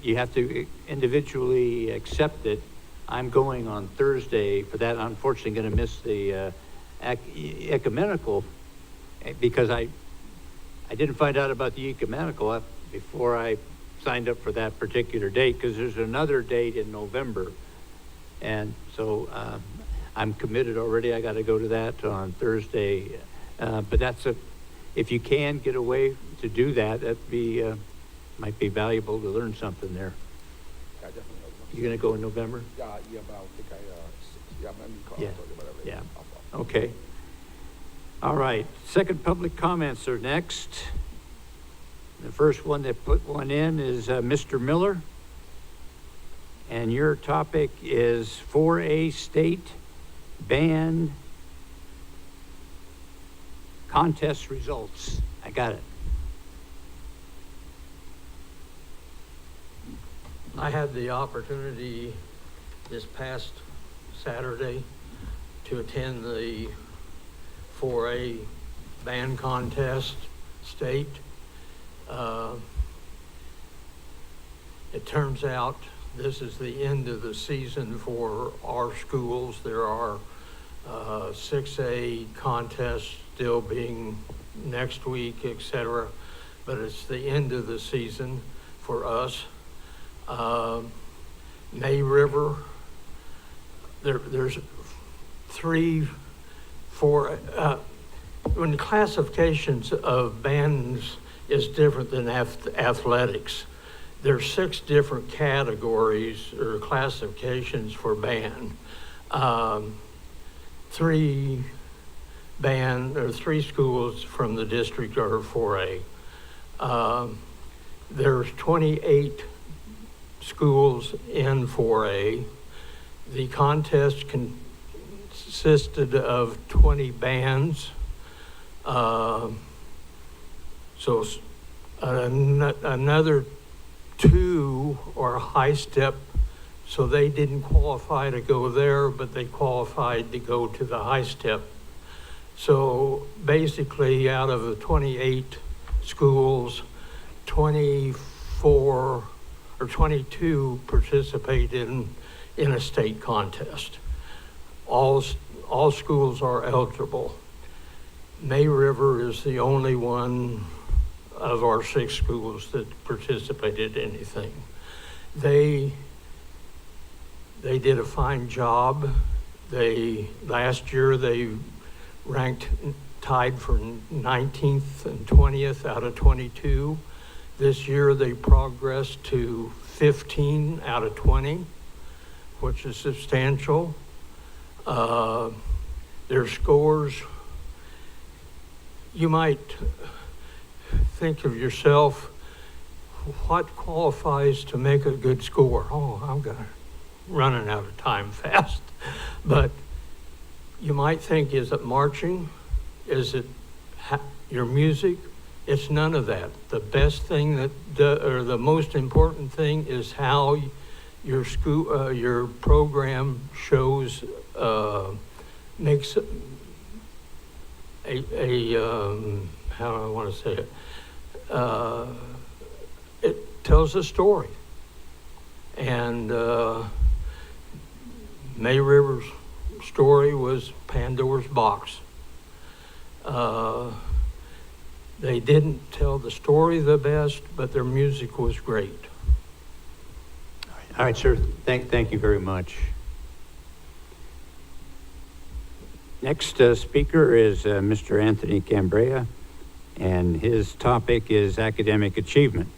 you have to individually accept it. I'm going on Thursday for that. I'm unfortunately going to miss the ecumenical because I didn't find out about the ecumenical before I signed up for that particular date, because there's another date in November. And so I'm committed already. I got to go to that on Thursday. But if you can get away to do that, might be valuable to learn something there. I definitely know. You're going to go in November? Yeah, but I don't think I'm going to call. Yeah. Okay. All right. Second public comments are next. The first one that put one in is Mr. Miller. And your topic is 4A state band contest results. I got it. I had the opportunity this past Saturday to attend the 4A band contest state. It turns out this is the end of the season for our schools. There are 6A contests still being next week, etc. But it's the end of the season for us. May River, there's 3, 4, when classifications of bands is different than athletics. There's 6 different categories or classifications for band. 3 schools from the district are 4A. There's 28 schools in 4A. The contest consisted of 20 bands. So another 2 are high step, so they didn't qualify to go there, but they qualified to go to the high step. So basically, out of the 28 schools, 24 or 22 participated in a state contest. All schools are eligible. May River is the only one of our 6 schools that participated in anything. They did a fine job. Last year they ranked tied for 19th and 20th out of 22. This year, they progressed to 15 out of 20, which is substantial. Their scores, you might think of yourself, what qualifies to make a good score? Oh, I'm running out of time fast. But you might think, is it marching? Is it your music? It's none of that. The best thing or the most important thing is how your school, your program shows, makes how do I want to say it? It tells a story. And May River's story was Pandora's box. They didn't tell the story the best, but their music was great. All right, sir. Thank you very much. Next speaker is Mr. Anthony Cambrea, and his topic is academic achievement.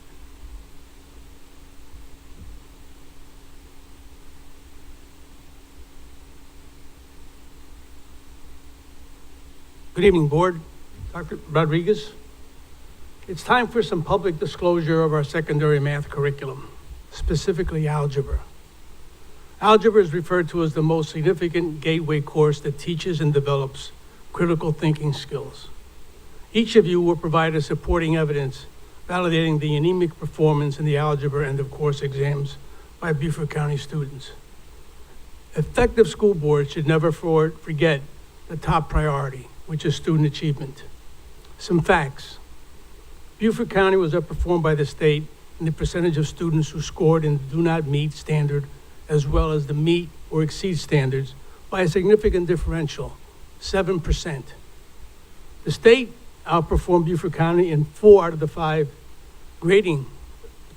Good evening, Board. Dr. Rodriguez. It's time for some public disclosure of our secondary math curriculum, specifically algebra. Algebra is referred to as the most significant gateway course that teaches and develops critical thinking skills. Each of you will provide a supporting evidence validating the anemic performance in the algebra end of course exams by Beaufort County students. Effective school boards should never forget the top priority, which is student achievement. Some facts. Beaufort County was outperformed by the state in the percentage of students who scored in the do not meet standard, as well as the meet or exceed standards, by a significant differential, 7%. The state outperformed Beaufort County in 4 out of the 5 grading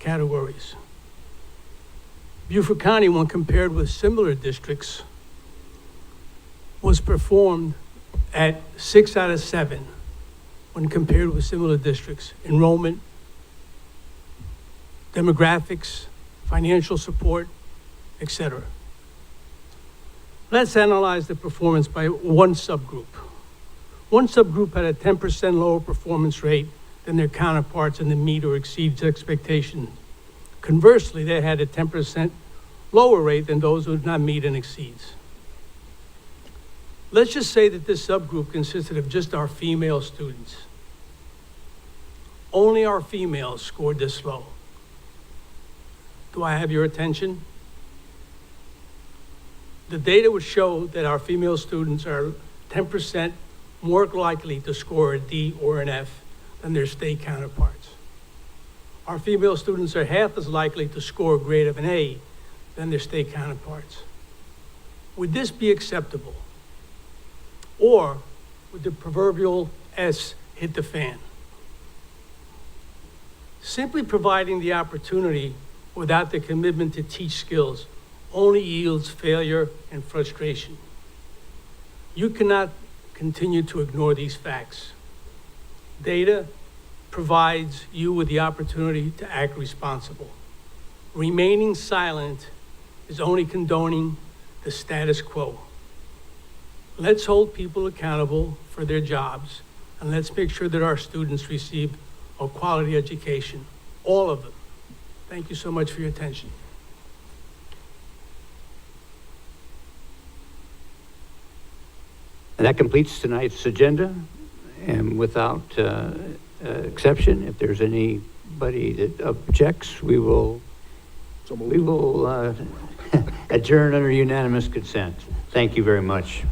categories. Beaufort County, when compared with similar districts, was performed at 6 out of 7 when compared with similar districts. Enrollment, demographics, financial support, etc. Let's analyze the performance by one subgroup. One subgroup had a 10% lower performance rate than their counterparts in the meet or exceeds expectations. Conversely, they had a 10% lower rate than those who did not meet and exceeds. Let's just say that this subgroup consisted of just our female students. Only our females scored this low. Do I have your attention? The data would show that our female students are 10% more likely to score a D or an F than their state counterparts. Our female students are half as likely to score a grade of an A than their state counterparts. Would this be acceptable? Or would the proverbial S hit the fan? Simply providing the opportunity without the commitment to teach skills only yields failure and frustration. You cannot continue to ignore these facts. Data provides you with the opportunity to act responsible. Remaining silent is only condoning the status quo. Let's hold people accountable for their jobs, and let's make sure that our students receive a quality education, all of them. Thank you so much for your attention. And that completes tonight's agenda, and without exception, if there's anybody that objects, we will adjourn under unanimous consent. Thank you very much.